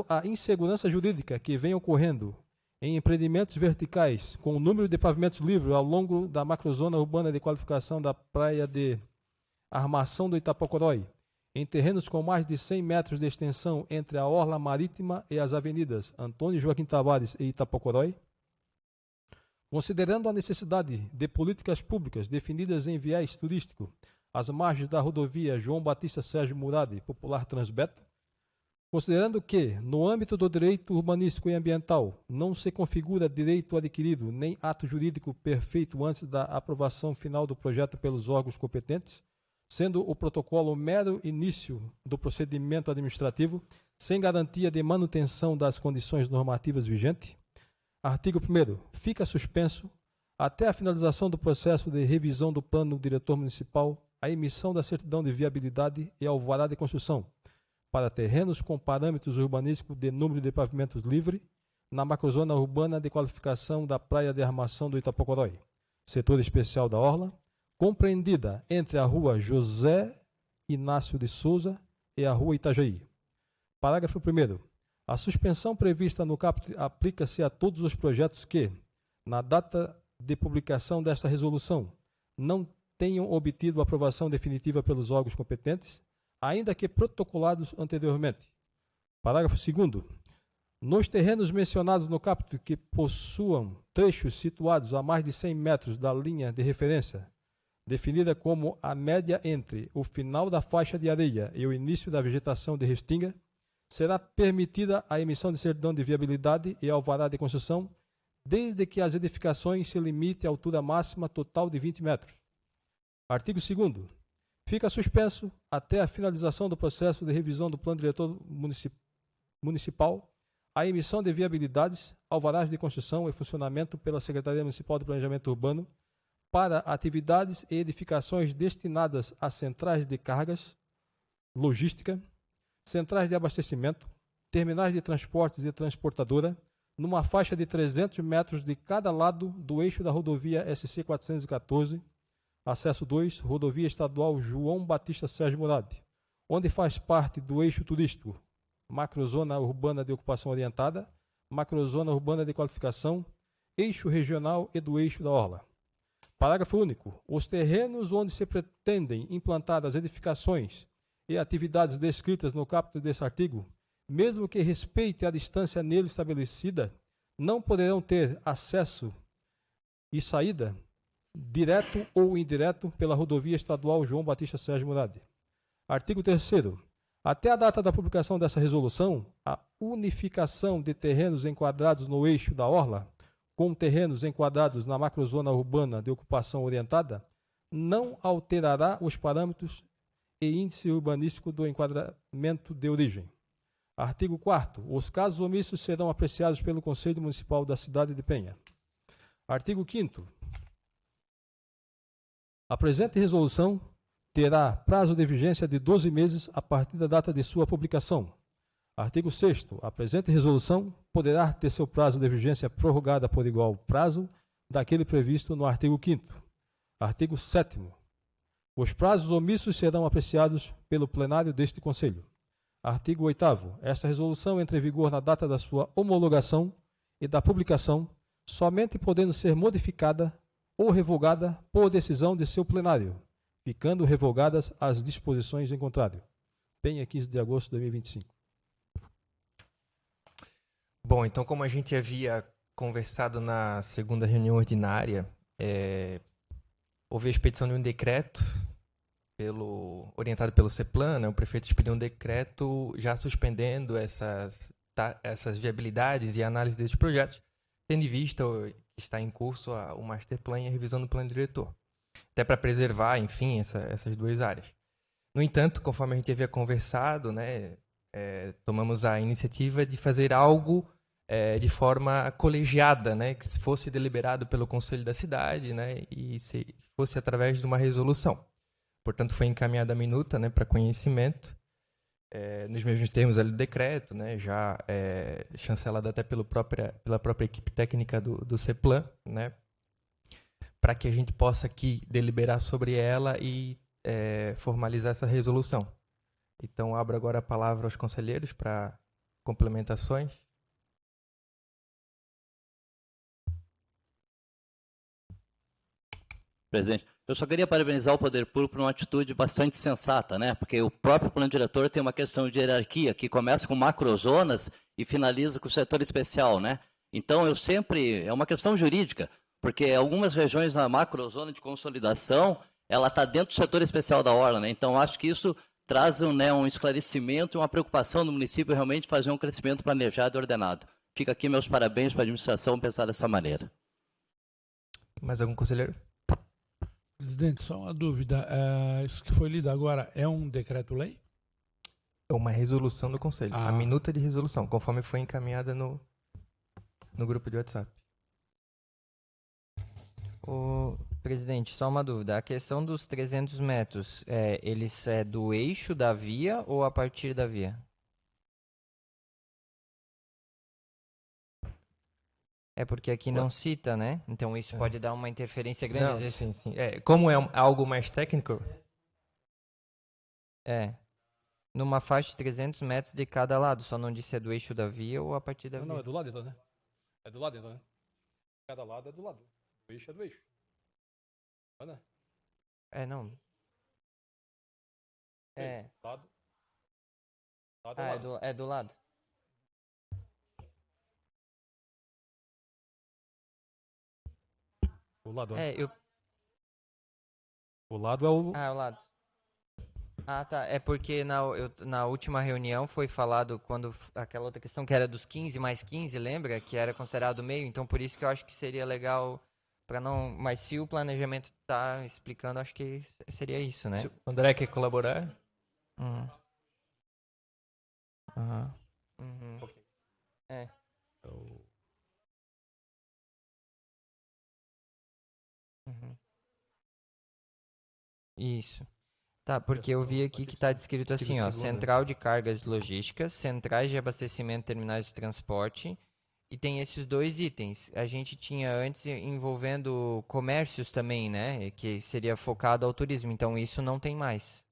a insegurança jurídica que vem ocorrendo em empreendimentos verticais, com o número de pavimentos livres ao longo da macrozona urbana de qualificação da praia de Armação do Itapocorói, em terrenos com mais de 100 metros de extensão entre a orla marítima e as avenidas Antônio Joaquim Tavares e Itapocorói, considerando a necessidade de políticas públicas definidas em viés turístico às margens da rodovia João Batista Sérgio Murad, popular Transbeto, Considerando que, no âmbito do direito urbanístico e ambiental, não se configura direito adquirido nem ato jurídico perfeito antes da aprovação final do projeto pelos órgãos competentes, sendo o protocolo mero início do procedimento administrativo, sem garantia de manutenção das condições normativas vigentes. Artigo 1º. Fica suspenso, até a finalização do processo de revisão do plano diretor municipal, a emissão da certidão de viabilidade e alvará de construção para terrenos com parâmetros urbanísticos de número de pavimentos livre na macrozona urbana de qualificação da Praia de Armação do Itapocorói, setor especial da Orla, compreendida entre a rua José Inácio de Souza e a rua Itajaí. Parágrafo 1º. A suspensão prevista no caput aplica-se a todos os projetos que, na data de publicação desta resolução, não tenham obtido aprovação definitiva pelos órgãos competentes, ainda que protocolados anteriormente. Parágrafo 2º. Nos terrenos mencionados no caput que possuam trechos situados a mais de 100 metros da linha de referência, definida como a média entre o final da faixa de areia e o início da vegetação de restinga, será permitida a emissão de certidão de viabilidade e alvará de construção, desde que as edificações se limitem à altura máxima total de 20 metros. Artigo 2º. Fica suspenso, até a finalização do processo de revisão do plano diretor municipal, a emissão de viabilidades, alvarás de construção e funcionamento pela Secretaria Municipal de Planejamento Urbano para atividades e edificações destinadas a centrais de cargas, logística, centrais de abastecimento, terminais de transportes e transportadora, numa faixa de 300 metros de cada lado do eixo da rodovia SC 414, acesso 2, rodovia estadual João Batista Sérgio Murad, onde faz parte do eixo turístico, macrozona urbana de ocupação orientada, macrozona urbana de qualificação, eixo regional e do eixo da Orla. Parágrafo único. Os terrenos onde se pretendem implantar as edificações e atividades descritas no caput desse artigo, mesmo que respeite a distância nele estabelecida, não poderão ter acesso e saída direto ou indireto pela rodovia estadual João Batista Sérgio Murad. Artigo 3º. Até a data da publicação dessa resolução, a unificação de terrenos enquadrados no eixo da Orla, com terrenos enquadrados na macrozona urbana de ocupação orientada, não alterará os parâmetros e índice urbanístico do enquadramento de origem. Artigo 4º. Os casos omissos serão apreciados pelo Conselho Municipal da cidade de Penha. Artigo 5º. A presente resolução terá prazo de vigência de 12 meses a partir da data de sua publicação. Artigo 6º. A presente resolução poderá ter seu prazo de vigência prorrogada por igual prazo daquele previsto no artigo 5º. Artigo 7º. Os prazos omissos serão apreciados pelo plenário deste Conselho. Artigo 8º. Esta resolução entra em vigor na data da sua homologação e da publicação, somente podendo ser modificada ou revogada por decisão de seu plenário, ficando revogadas as disposições em contrário. Penha, 15 de agosto de 2025. Bom, então como a gente havia conversado na segunda reunião ordinária, houve a expedição de um decreto orientado pelo CEPLAN, né? O prefeito expediu um decreto já suspendendo essas viabilidades e análise desses projetos, tendo em vista que está em curso o master plan e a revisão do plano diretor, até para preservar, enfim, essas duas áreas. No entanto, conforme a gente havia conversado, né, tomamos a iniciativa de fazer algo de forma colegiada, né, que fosse deliberado pelo Conselho da Cidade, né, e fosse através de uma resolução. Portanto, foi encaminhada a minuta, né, para conhecimento, nos mesmos termos ali do decreto, né, já chancelada até pela própria equipe técnica do CEPLAN, né, para que a gente possa aqui deliberar sobre ela e formalizar essa resolução. Então, abro agora a palavra aos conselheiros para complementações. Presidente, eu só queria parabenizar o Poder Público por uma atitude bastante sensata, né? Porque o próprio plano diretor tem uma questão de hierarquia, que começa com macrozonas e finaliza com o setor especial, né? Então, é uma questão jurídica, porque algumas regiões na macrozona de consolidação, ela está dentro do setor especial da Orla, né? Então, acho que isso traz um esclarecimento e uma preocupação do município realmente fazer um crescimento planejado e ordenado. Fica aqui meus parabéns para a administração pensar dessa maneira. Mais algum conselheiro? Presidente, só uma dúvida. Isso que foi lido agora é um decreto-lei? É uma resolução do Conselho. A minuta de resolução, conforme foi encaminhada no grupo de WhatsApp. Presidente, só uma dúvida. A questão dos 300 metros, eles é do eixo da via ou a partir da via? É porque aqui não cita, né? Então isso pode dar uma interferência grande. Não, sim, sim. Como é algo mais técnico? Numa faixa de 300 metros de cada lado. Só não disse se é do eixo da via ou a partir da via. Não, é do lado então, né? É do lado então, né? Cada lado é do lado. O eixo é do eixo. Não é? Não. Lado. É do lado. O lado. O lado é o... o lado. Tá. É porque na última reunião foi falado quando aquela outra questão que era dos 15 mais 15, lembra? Que era considerado meio. Então, por isso que eu acho que seria legal para não... Mas se o planejamento tá explicando, acho que seria isso, né? Se o André quer colaborar? Okay. Isso. Tá, porque eu vi aqui que está descrito assim, ó, central de cargas logísticas, centrais de abastecimento, terminais de transporte, e tem esses dois itens. A gente tinha antes envolvendo comércios também, né, que seria focado ao turismo, então isso não tem mais.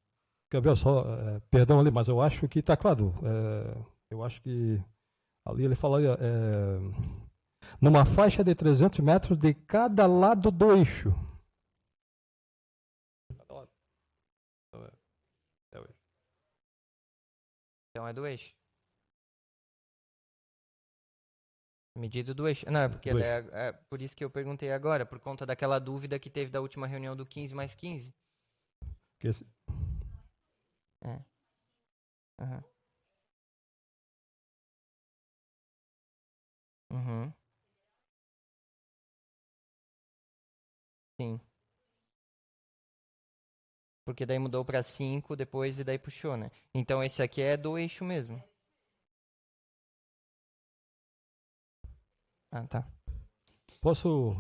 Gabriel, só, perdão ali, mas eu acho que está claro. Eu acho que ali ele falaria numa faixa de 300 metros de cada lado do eixo. Então é do eixo. Medida do eixo. Não, é porque é por isso que eu perguntei agora, por conta daquela dúvida que teve da última reunião do 15 mais 15. Sim. Porque daí mudou para 5 depois e daí puxou, né? Então esse aqui é do eixo mesmo. Tá. Posso...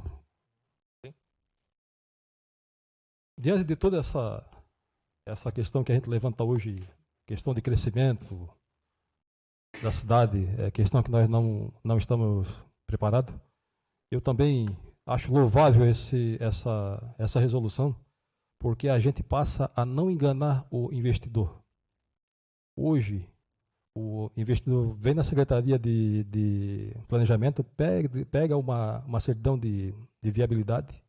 Sim. Diante de toda essa questão que a gente levanta hoje, questão de crescimento da cidade, questão que nós não estamos preparados, eu também acho louvável essa resolução, porque a gente passa a não enganar o investidor. Hoje, o investidor vem na Secretaria de Planejamento, pega uma certidão de viabilidade.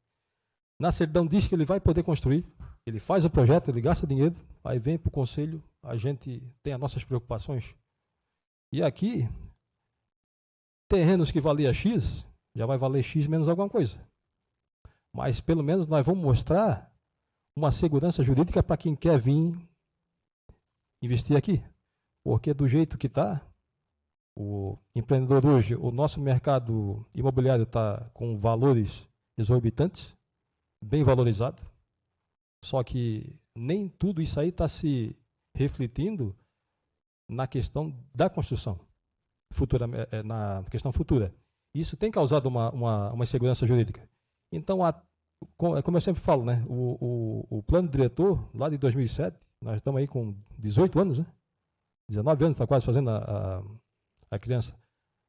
Na certidão diz que ele vai poder construir, ele faz o projeto, ele gasta dinheiro, aí vem para o conselho, a gente tem as nossas preocupações. E aqui, terrenos que valia X, já vai valer X menos alguma coisa. Mas pelo menos nós vamos mostrar uma segurança jurídica para quem quer vir investir aqui. Porque do jeito que está, o empreendedor hoje, o nosso mercado imobiliário está com valores exorbitantes, bem valorizado, só que nem tudo isso aí está se refletindo na questão da construção, na questão futura. Isso tem causado uma insegurança jurídica. Então, como eu sempre falo, né, o plano diretor, lá de 2007, nós estamos aí com 18 anos, né? 19 anos, está quase fazendo a criança.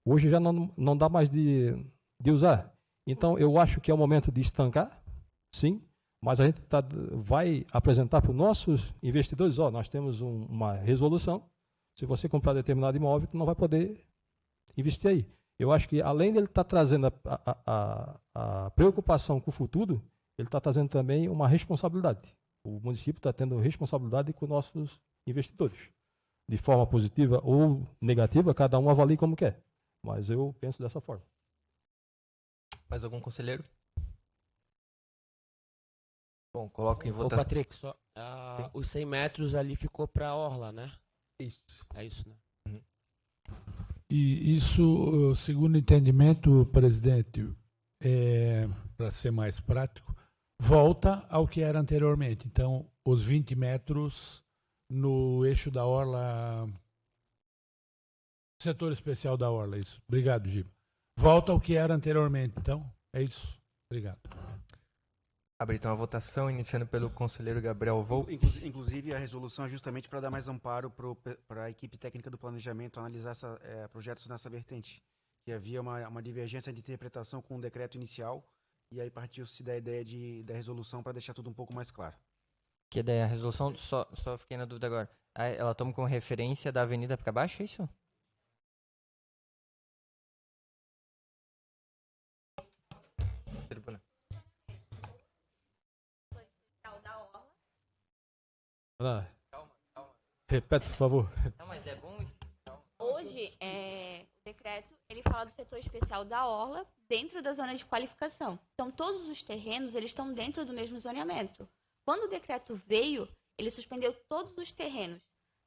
Hoje já não dá mais de usar. Então, eu acho que é o momento de estancar, sim, mas a gente vai apresentar para os nossos investidores, nós temos uma resolução, se você comprar determinado imóvel, tu não vai poder investir aí. Eu acho que, além dele estar trazendo a preocupação com o futuro, ele está trazendo também uma responsabilidade. O município está tendo responsabilidade com nossos investidores. De forma positiva ou negativa, cada um avalie como quer. Mas eu penso dessa forma. Mais algum conselheiro? Bom, coloca em votação. Ô, Patrick, só, os 100 metros ali ficou para a orla, né? Isso. É isso, né? Uhum. E isso, segundo o entendimento, presidente, para ser mais prático, volta ao que era anteriormente. Então, os 20 metros no eixo da orla, setor especial da orla, isso. Obrigado, Giba. Volta ao que era anteriormente, então, é isso. Obrigado. Abre então a votação, iniciando pelo conselheiro Gabriel Volpe. Inclusive, a resolução é justamente para dar mais amparo para a equipe técnica do planejamento analisar projetos nessa vertente. Que havia uma divergência de interpretação com o decreto inicial, e aí partiu-se da ideia da resolução para deixar tudo um pouco mais claro. Que daí a resolução, só fiquei na dúvida agora, ela toma como referência da avenida para baixo, é isso? Tribuna. Repete, por favor. Não, mas é bom. Hoje, o decreto, ele fala do setor especial da orla dentro da zona de qualificação. Então, todos os terrenos, eles estão dentro do mesmo zoneamento. Quando o decreto veio, ele suspendeu todos os terrenos.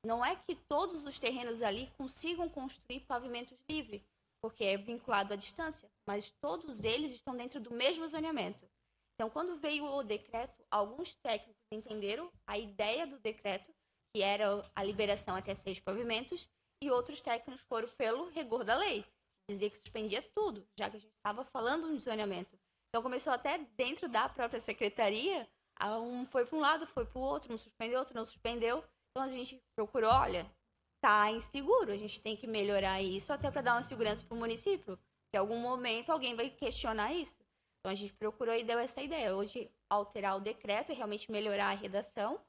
Não é que todos os terrenos ali consigam construir pavimentos livres, porque é vinculado à distância, mas todos eles estão dentro do mesmo zoneamento. Então, quando veio o decreto, alguns técnicos entenderam a ideia do decreto, que era a liberação até 6 pavimentos, e outros técnicos foram pelo rigor da lei, que dizia que suspendia tudo, já que a gente estava falando de zoneamento. Então, começou até dentro da própria secretaria, um foi para um lado, foi para o outro, um suspendeu, outro não suspendeu. Então, a gente procurou, olha, está inseguro, a gente tem que melhorar isso até para dar uma segurança para o município, que em algum momento alguém vai questionar isso. Então, a gente procurou e deu essa ideia. Hoje, alterar o decreto e realmente melhorar a redação.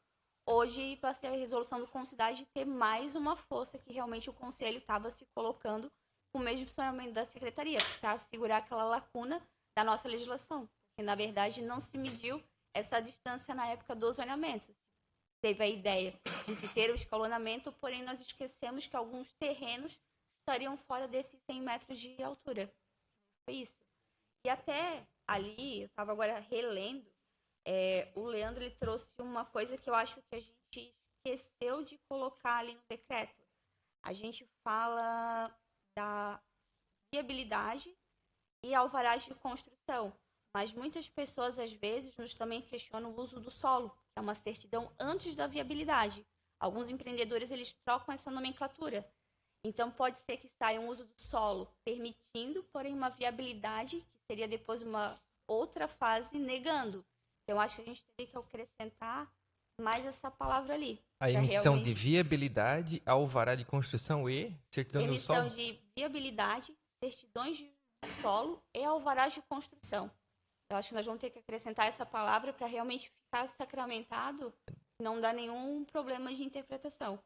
Hoje, vai ser a resolução do Concidade de ter mais uma força que realmente o Conselho estava se colocando com o mesmo funcionamento da Secretaria, para segurar aquela lacuna da nossa legislação. Porque, na verdade, não se mediu essa distância na época dos zoneamentos. Teve a ideia de se ter o escalonamento, porém nós esquecemos que alguns terrenos estariam fora desses 100 metros de altura. Foi isso. E até ali, eu estava agora relendo, o Leandro ele trouxe uma coisa que eu acho que a gente esqueceu de colocar ali no decreto. A gente fala da viabilidade e alvarás de construção, mas muitas pessoas, às vezes, nos também questionam o uso do solo, que é uma certidão antes da viabilidade. Alguns empreendedores, eles trocam essa nomenclatura. Então, pode ser que saia um uso do solo permitindo, porém, uma viabilidade, que seria depois uma outra fase negando. Então, acho que a gente teria que acrescentar mais essa palavra ali. A emissão de viabilidade, alvará de construção e certidão do solo? Emissão de viabilidade, certidões de solo e alvarás de construção. Eu acho que nós vamos ter que acrescentar essa palavra para realmente ficar sacramentado, não dar nenhum problema de interpretação.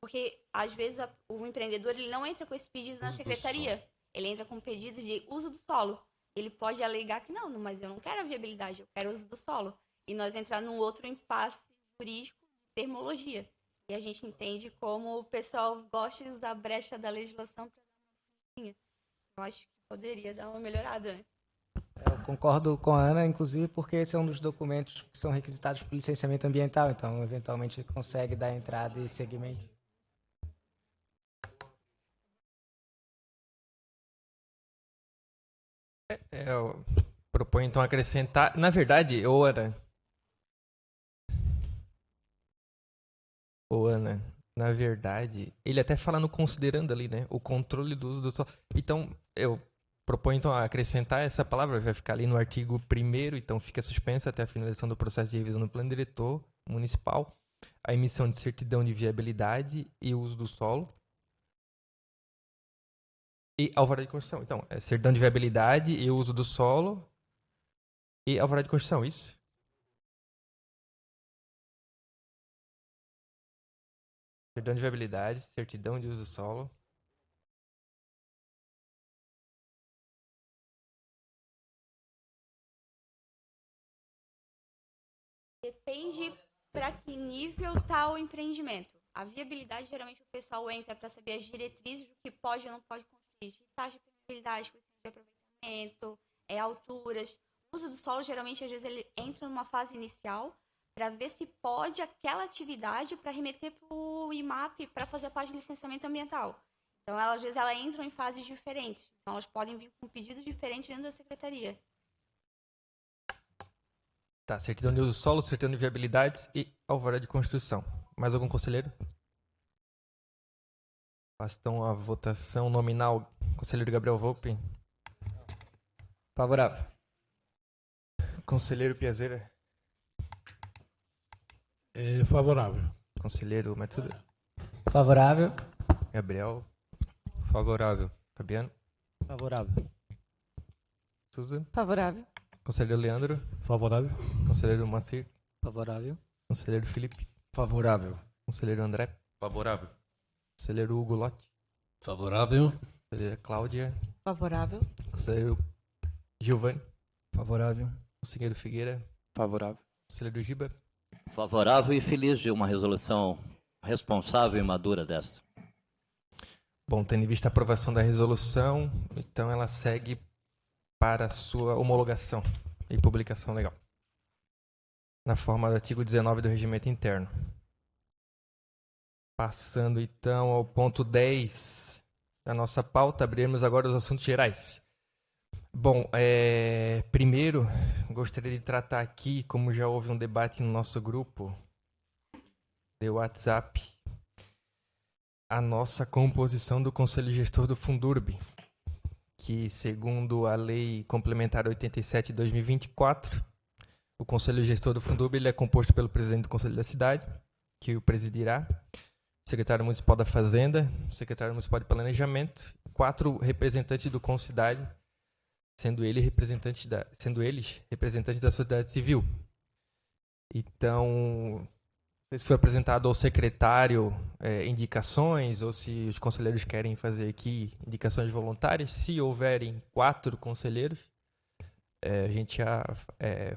Porque, às vezes, o empreendedor ele não entra com esse pedido na secretaria. Ele entra com pedido de uso do solo. Ele pode alegar que não, mas eu não quero a viabilidade, eu quero o uso do solo. E nós entrar num outro impasse jurídico de termologia. E a gente entende como o pessoal gosta de usar a brecha da legislação para dar uma função. Eu acho que poderia dar uma melhorada, né? Eu concordo com a Ana, inclusive, porque esse é um dos documentos que são requisitados para o licenciamento ambiental, então, eventualmente, ele consegue dar entrada e seguimento. Eu proponho, então, acrescentar... Na verdade, Ana, na verdade, ele até fala no considerando ali, né? O controle do uso do solo. Então, eu proponho, então, acrescentar essa palavra, vai ficar ali no artigo 1º, então fica suspensa até a finalização do processo de revisão do plano diretor municipal, a emissão de certidão de viabilidade e uso do solo. E alvará de construção. Então, é certidão de viabilidade e uso do solo e alvará de construção, isso? Certidão de viabilidade, certidão de uso do solo. Depende para que nível está o empreendimento. A viabilidade, geralmente, o pessoal entra para saber as diretrizes do que pode ou não pode construir. Taxa de viabilidade, questão de aproveitamento, alturas. O uso do solo, geralmente, às vezes, ele entra numa fase inicial para ver se pode aquela atividade para remeter para o IMAP para fazer parte de licenciamento ambiental. Então, às vezes, ela entra em fases diferentes. Então, elas podem vir com pedidos diferentes dentro da secretaria. Tá, certidão de uso do solo, certidão de viabilidades e alvará de construção. Mais algum conselheiro? Faço então a votação nominal. Conselheiro Gabriel Volpe. Favorável. Conselheiro Piazeira. Favorável. Conselheiro Matsuda. Favorável. Gabriel. Favorável. Fabiano. Favorável. Susan. Favorável. Conselheiro Leandro. Favorável. Conselheiro Macir. Favorável. Conselheiro Felipe. Favorável. Conselheiro André. Favorável. Conselheiro Hugo Lotti. Favorável. Conselheira Cláudia. Favorável. Conselheiro Giovanni. Favorável. Conselheiro Figueira. Favorável. Conselheiro Giba. Favorável e feliz de uma resolução responsável e madura dessa. Bom, tendo em vista a aprovação da resolução, então ela segue para a sua homologação e publicação legal, na forma do artigo 19 do Regimento Interno. Passando então ao ponto 10 da nossa pauta, abriremos agora os assuntos gerais. Bom, primeiro, gostaria de tratar aqui, como já houve um debate no nosso grupo de WhatsApp, a nossa composição do Conselho Gestor do Fundurb, que, segundo a Lei Complementar 87 de 2024, o Conselho Gestor do Fundurb ele é composto pelo presidente do Conselho da Cidade, que o presidirá, o secretário municipal da Fazenda, o secretário municipal de Planejamento, 4 representantes do Concidade, sendo eles representantes da sociedade civil. Então, não sei se foi apresentado ao secretário indicações, ou se os conselheiros querem fazer aqui indicações voluntárias. Se houverem 4 conselheiros, a gente já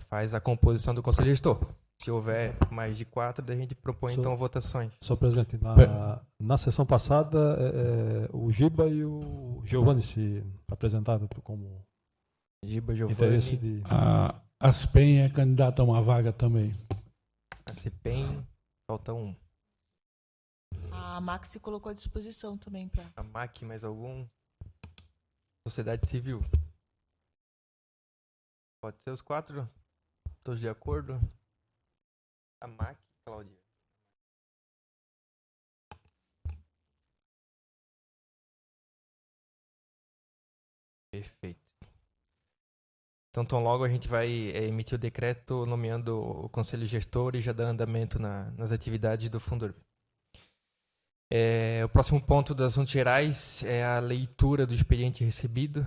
faz a composição do conselho gestor. Se houver mais de 4, daí a gente propõe então votações. Senhor presidente, na sessão passada, o Giba e o Giovanni se apresentaram como Giba, Giovanni. Interesse de... A CIPEM é candidata a uma vaga também. A CIPEM, falta um. A MAC se colocou à disposição também para. A MAC, mais algum? Sociedade civil. Pode ser os 4? Todos de acordo? A MAC, Cláudia. Perfeito. Então, tão logo a gente vai emitir o decreto nomeando o conselho gestor e já dar andamento nas atividades do Fundurb. O próximo ponto dos assuntos gerais é a leitura do expediente recebido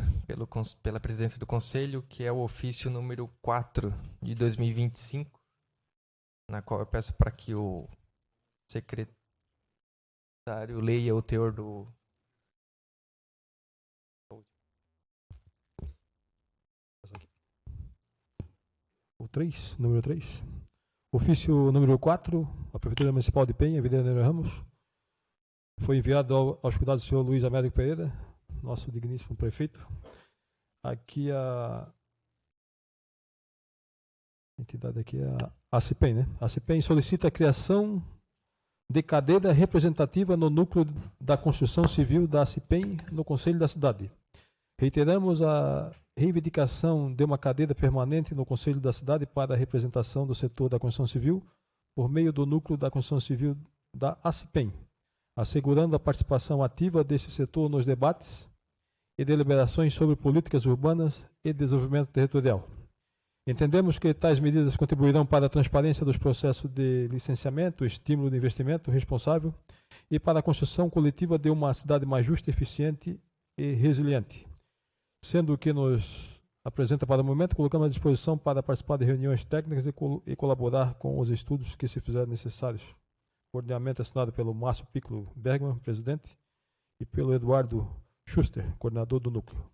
pela presidência do conselho, que é o ofício número 4 de 2025, na qual eu peço para que o secretário leia o teor do... O 3, número 3. Ofício número 4, a Prefeitura Municipal de Penha, Avenida Nery Ramos. Foi enviado aos cuidados do senhor Luiz Américo Pereira, nosso digníssimo prefeito. Aqui a entidade aqui é a CIPEM, né? A CIPEM solicita a criação de cadeira representativa no núcleo da construção civil da CIPEM no Conselho da Cidade. Reiteramos a reivindicação de uma cadeira permanente no Conselho da Cidade para a representação do setor da construção civil por meio do núcleo da construção civil da ACIPEM, assegurando a participação ativa desse setor nos debates e deliberações sobre políticas urbanas e desenvolvimento territorial. Entendemos que tais medidas contribuirão para a transparência dos processos de licenciamento, estímulo de investimento responsável e para a construção coletiva de uma cidade mais justa, eficiente e resiliente. Sendo o que nos apresenta para o momento, colocamos à disposição para participar de reuniões técnicas e colaborar com os estudos que se fizerem necessários. Coordenamento assinado pelo Márcio Piccolo Bergman, presidente, e pelo Eduardo Schuster, coordenador do núcleo.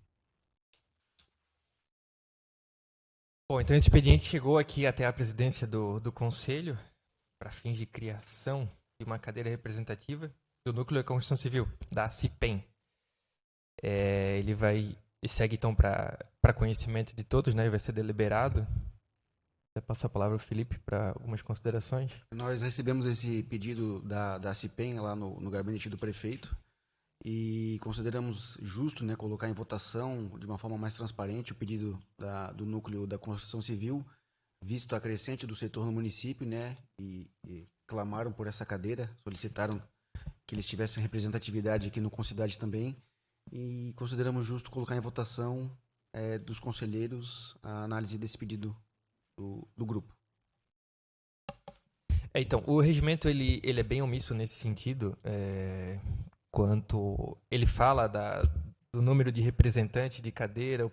Bom, então esse expediente chegou aqui até a presidência do Conselho para fins de criação de uma cadeira representativa do Núcleo de Construção Civil, da CIPEM. Ele vai e segue então para conhecimento de todos, né? Vai ser deliberado. Vou passar a palavra ao Felipe para algumas considerações. Nós recebemos esse pedido da CIPEM lá no gabinete do prefeito e consideramos justo, né, colocar em votação de uma forma mais transparente o pedido do núcleo da construção civil, visto a crescente do setor no município, né, e clamaram por essa cadeira, solicitaram que eles tivessem representatividade aqui no Concidade também, e consideramos justo colocar em votação dos conselheiros a análise desse pedido do grupo. Então, o regimento ele é bem omisso nesse sentido, quanto ele fala do número de representantes de cadeira,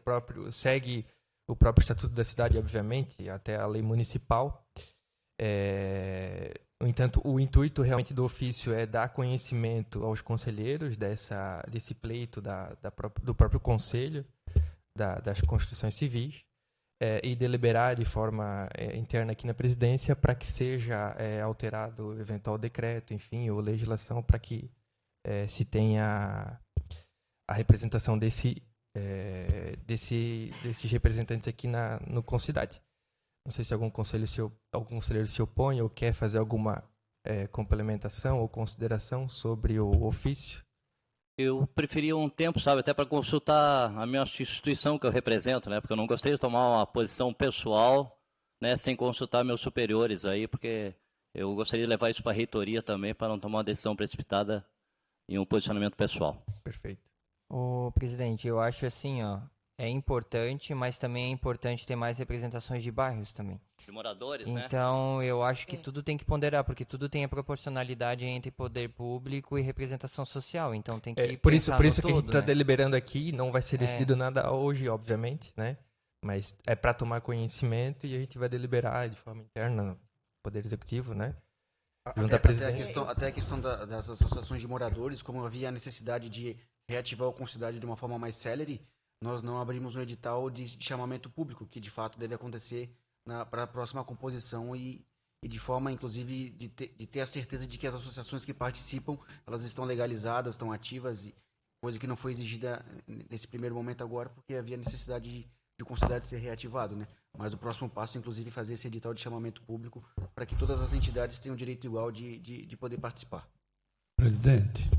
segue o próprio Estatuto da Cidade, obviamente, até a lei municipal. No entanto, o intuito realmente do ofício é dar conhecimento aos conselheiros desse pleito do próprio Conselho das Constituições Civis e deliberar de forma interna aqui na presidência para que seja alterado o eventual decreto, enfim, ou legislação para que se tenha a representação desses representantes aqui no Concidade. Não sei se algum conselheiro se opõe ou quer fazer alguma complementação ou consideração sobre o ofício. Eu preferia um tempo, sabe, até para consultar a minha instituição que eu represento, né? Porque eu não gostei de tomar uma posição pessoal, né, sem consultar meus superiores aí, porque eu gostaria de levar isso para a reitoria também, para não tomar uma decisão precipitada em um posicionamento pessoal. Perfeito. Ô, presidente, eu acho assim, ó, é importante, mas também é importante ter mais representações de bairros também. De moradores, né? Então, eu acho que tudo tem que ponderar, porque tudo tem a proporcionalidade entre poder público e representação social. Então, tem que por isso que a gente está né? deliberando aqui, não vai ser decidido nada hoje, obviamente, né? Mas é para tomar conhecimento e a gente vai deliberar de forma interna no Poder Executivo, né? Até a questão das associações de moradores, como havia a necessidade de reativar a Concidade de uma forma mais célere, nós não abrimos um edital de chamamento público, que de fato deve acontecer para a próxima composição e de forma, inclusive, de ter a certeza de que as associações que participam, elas estão legalizadas, estão ativas, coisa que não foi exigida nesse primeiro momento agora, porque havia necessidade de o Concidade ser reativado, né? Mas o próximo passo, inclusive, é fazer esse edital de chamamento público para que todas as entidades tenham direito igual de poder participar. Presidente,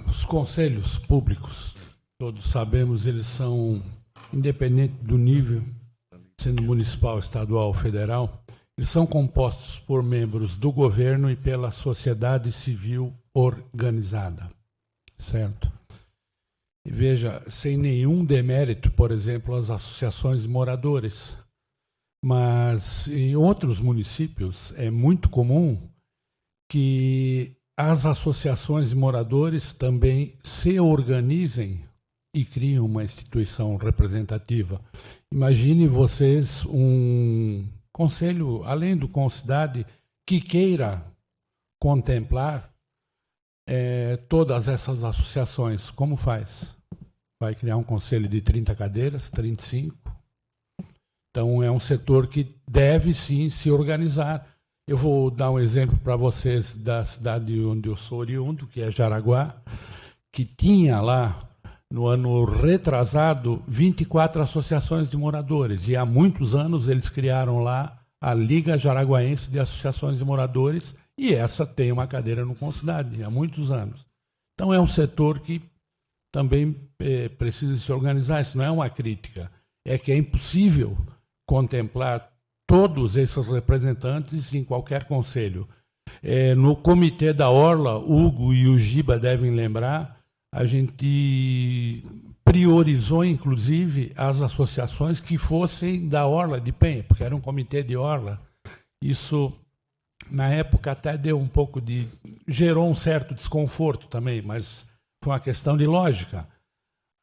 os conselhos públicos, todos sabemos, eles são, independente do nível, sendo municipal, estadual ou federal, eles são compostos por membros do governo e pela sociedade civil organizada, certo? E veja, sem nenhum demérito, por exemplo, as associações de moradores, mas em outros municípios é muito comum que as associações de moradores também se organizem e criam uma instituição representativa. Imagine vocês um conselho, além do Concidade, que queira contemplar todas essas associações. Como faz? Vai criar um conselho de 30 cadeiras, 35? Então, é um setor que deve, sim, se organizar. Eu vou dar um exemplo para vocês da cidade onde eu sou oriundo, que é Jaraguá, que tinha lá, no ano retrasado, 24 associações de moradores. E há muitos anos eles criaram lá a Liga Jaraguaense de Associações de Moradores, e essa tem uma cadeira no Concidade, há muitos anos. Então é um setor que também precisa se organizar. Isso não é uma crítica, é que é impossível contemplar todos esses representantes em qualquer conselho. No Comitê da Orla, Hugo e o Giba devem lembrar, a gente priorizou, inclusive, as associações que fossem da Orla de Penha, porque era um comitê de Orla. Isso, na época, até gerou um certo desconforto também, mas foi uma questão de lógica.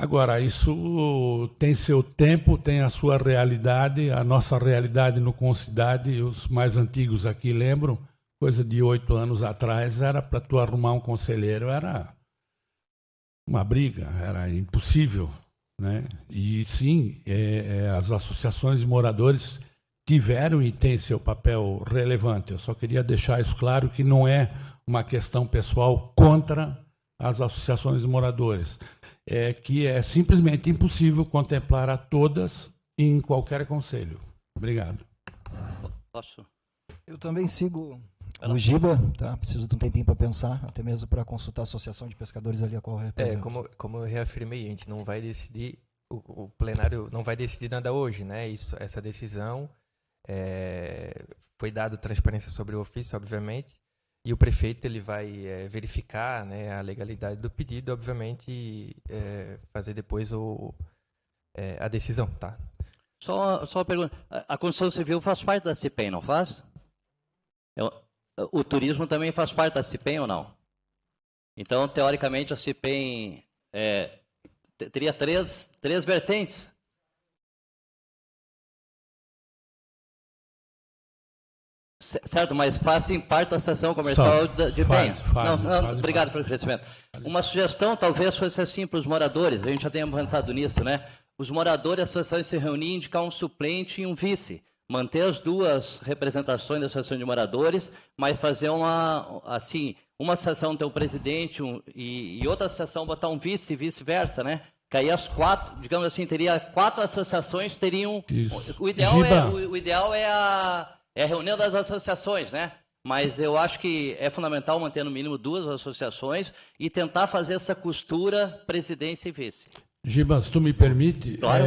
Agora, isso tem seu tempo, tem a sua realidade, a nossa realidade no Concidade, os mais antigos aqui lembram, coisa de 8 anos atrás, era para tu arrumar um conselheiro, era uma briga, era impossível, né? E sim, as associações de moradores tiveram e têm seu papel relevante. Eu só queria deixar isso claro, que não é uma questão pessoal contra as associações de moradores, que é simplesmente impossível contemplar a todas em qualquer conselho. Obrigado. Posso? Eu também sigo o Giba, tá? Preciso de um tempinho para pensar, até mesmo para consultar a associação de pescadores ali a qual eu represento. Como eu reafirmei, a gente não vai decidir, o plenário não vai decidir nada hoje, né? Essa decisão foi dada transparência sobre o ofício, obviamente, e o prefeito ele vai verificar, né, a legalidade do pedido, obviamente, e fazer depois a decisão, tá? Só uma pergunta. A construção civil faz parte da CIPEM, não faz? O turismo também faz parte da CIPEM ou não? Então, teoricamente, a CIPEM teria três vertentes. Certo, mas fazem parte da Associação Comercial de Penha. Obrigado pelo esclarecimento. Uma sugestão talvez fosse assim para os moradores, a gente já tem avançado nisso, né? Os moradores da associação se reunir, indicar um suplente e um vice. Manter as duas representações da associação de moradores, mas fazer uma associação ter um presidente e outra associação botar um vice e vice-versa, né? Que aí as quatro, digamos assim, teria 4 associações, teriam... Isso. O ideal é a reunião das associações, né? Mas eu acho que é fundamental manter no mínimo 2 associações e tentar fazer essa costura presidência e vice. Giba, se tu me permite, claro.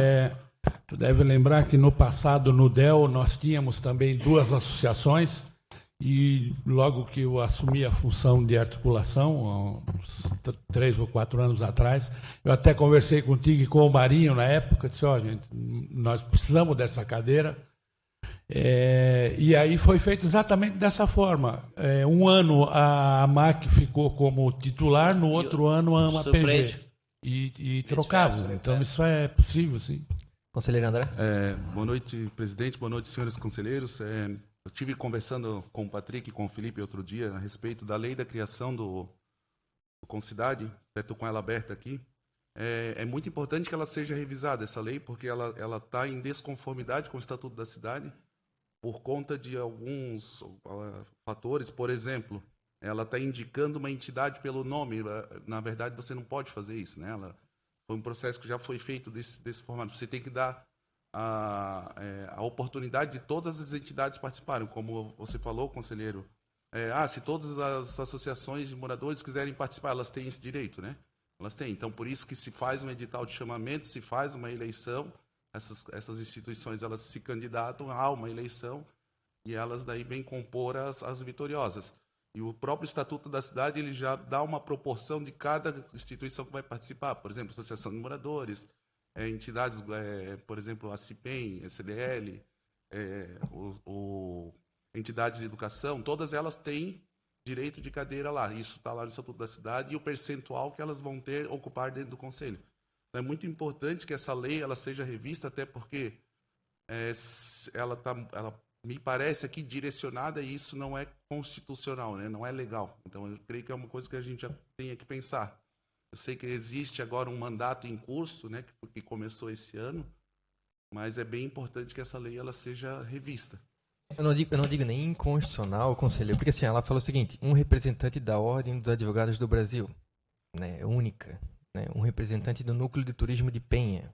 Tu deve lembrar que no passado, no DEL, nós tínhamos também 2 associações e logo que eu assumi a função de articulação, uns 3 ou 4 anos atrás, eu até conversei contigo e com o Marinho na época, disse, gente, nós precisamos dessa cadeira. E aí foi feito exatamente dessa forma. Um ano a AMAC ficou como titular, no outro ano a AMAPG. E trocavam. Então isso é possível, sim. Conselheiro André? Boa noite, presidente. Boa noite, senhores conselheiros. Eu estive conversando com o Patrick e com o Felipe outro dia a respeito da lei da criação do Concidade. Estou com ela aberta aqui. É muito importante que ela seja revisada, essa lei, porque ela está em desconformidade com o Estatuto da Cidade por conta de alguns fatores. Por exemplo, ela está indicando uma entidade pelo nome. Na verdade, você não pode fazer isso, né? Foi um processo que já foi feito desse formato. Você tem que dar a oportunidade de todas as entidades participarem. Como você falou, conselheiro, se todas as associações de moradores quiserem participar, elas têm esse direito, né? Elas têm. Então, por isso que se faz um edital de chamamento, se faz uma eleição, essas instituições elas se candidatam a uma eleição e elas daí vêm compor as vitoriosas. E o próprio Estatuto da Cidade ele já dá uma proporção de cada instituição que vai participar. Por exemplo, Associação de Moradores, entidades, por exemplo, a CIPEM, a CDL, entidades de educação, todas elas têm direito de cadeira lá. Isso está lá no Estatuto da Cidade e o percentual que elas vão ocupar dentro do Conselho. Então, é muito importante que essa lei ela seja revista, até porque ela me parece aqui direcionada e isso não é constitucional, né? Não é legal. Então, eu creio que é uma coisa que a gente já tem que pensar. Eu sei que existe agora um mandato em curso, né, que começou esse ano, mas é bem importante que essa lei ela seja revista. Eu não digo nem inconstitucional, conselheiro, porque assim, ela falou o seguinte, um representante da Ordem dos Advogados do Brasil, né, única, né, um representante do Núcleo de Turismo de Penha.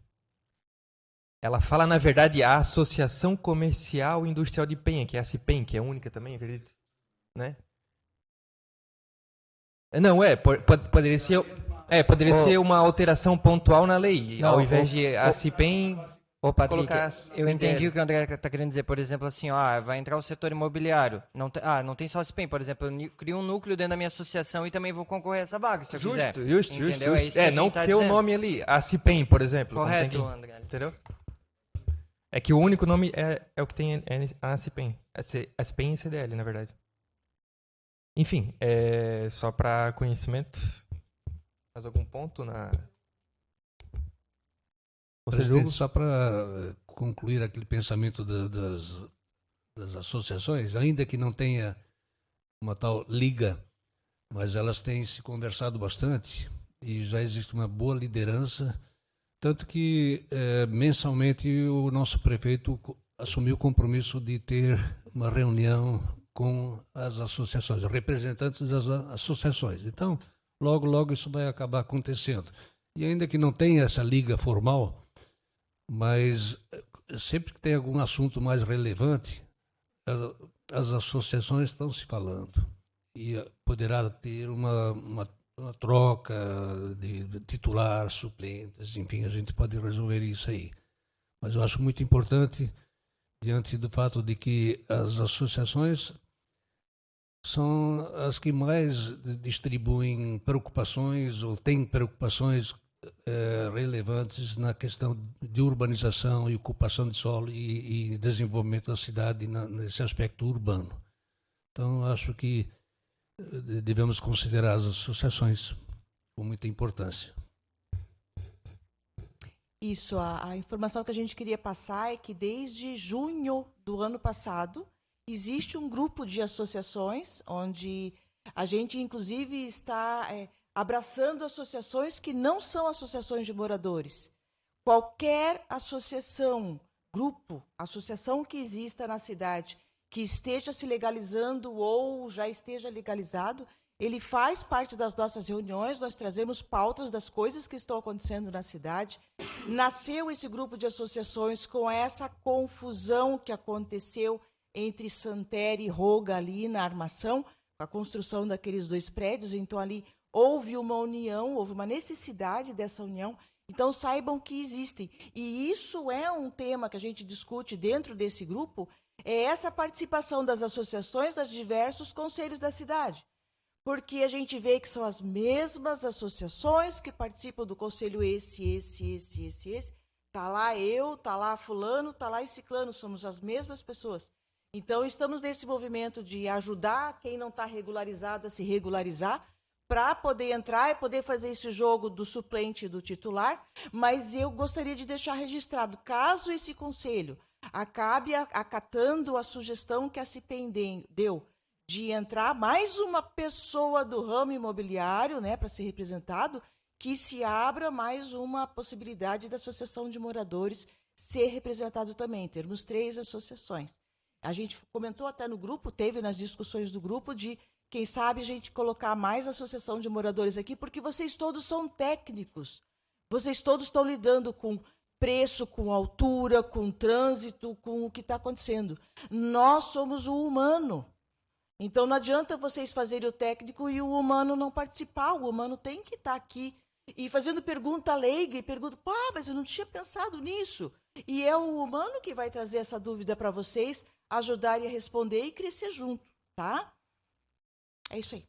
Ela fala, na verdade, a Associação Comercial e Industrial de Penha, que é a CIPEM, que é única também, acredito. Né? Não, poderia ser... poderia ser uma alteração pontual na lei, ao invés de a CIPEM... Ô, Patrick, eu entendi o que o André está querendo dizer. Por exemplo, assim, vai entrar o setor imobiliário. Não tem só a CIPEM, por exemplo. Eu crio um núcleo dentro da minha associação e também vou concorrer a essa vaga, se eu quiser. Justo. Não ter o nome ali. A CIPEM, por exemplo. Correto, André. Entendeu? É que o único nome é o que tem a CIPEM. A CIPEM e CDL, na verdade. Enfim, só para conhecimento. Mais algum ponto na... Presidente, só para concluir aquele pensamento das associações, ainda que não tenha uma tal liga, mas elas têm se conversado bastante e já existe uma boa liderança, tanto que mensalmente o nosso prefeito assumiu o compromisso de ter uma reunião com as associações, representantes das associações. Então, logo, logo isso vai acabar acontecendo. E ainda que não tenha essa liga formal, mas sempre que tem algum assunto mais relevante, as associações estão se falando. E poderá ter uma troca de titular, suplentes, enfim, a gente pode resolver isso aí. Mas eu acho muito importante, diante do fato de que as associações são as que mais distribuem preocupações ou têm preocupações relevantes na questão de urbanização e ocupação de solo e desenvolvimento da cidade nesse aspecto urbano. Então, acho que devemos considerar as associações com muita importância. Isso, a informação que a gente queria passar é que desde junho do ano passado existe um grupo de associações onde a gente, inclusive, está abraçando associações que não são associações de moradores. Qualquer associação, grupo, associação que exista na cidade, que esteja se legalizando ou já esteja legalizado, ele faz parte das nossas reuniões, nós trazemos pautas das coisas que estão acontecendo na cidade. Nasceu esse grupo de associações com essa confusão que aconteceu entre Santerre e Roga ali na armação, com a construção daqueles 2 prédios, então ali houve uma união, houve uma necessidade dessa união, então saibam que existem. E isso é um tema que a gente discute dentro desse grupo, é essa participação das associações das diversos conselhos da cidade. Porque a gente vê que são as mesmas associações que participam do conselho esse. Está lá eu, está lá fulano, está lá e ciclano, somos as mesmas pessoas. Então, estamos nesse movimento de ajudar quem não está regularizado a se regularizar, para poder entrar e poder fazer esse jogo do suplente e do titular, mas eu gostaria de deixar registrado, caso esse conselho acabe acatando a sugestão que a CIPEM deu, de entrar mais uma pessoa do ramo imobiliário, né, para ser representado, que se abra mais uma possibilidade da Associação de Moradores ser representado também. Termos 3 associações. A gente comentou até no grupo, teve nas discussões do grupo, de, quem sabe, a gente colocar mais Associação de Moradores aqui, porque vocês todos são técnicos. Vocês todos estão lidando com preço, com altura, com trânsito, com o que está acontecendo. Nós somos o humano. Então, não adianta vocês fazerem o técnico e o humano não participar. O humano tem que estar aqui e fazendo pergunta leiga e pergunta, mas eu não tinha pensado nisso. E é o humano que vai trazer essa dúvida para vocês, ajudarem a responder e crescer junto, tá? É isso aí.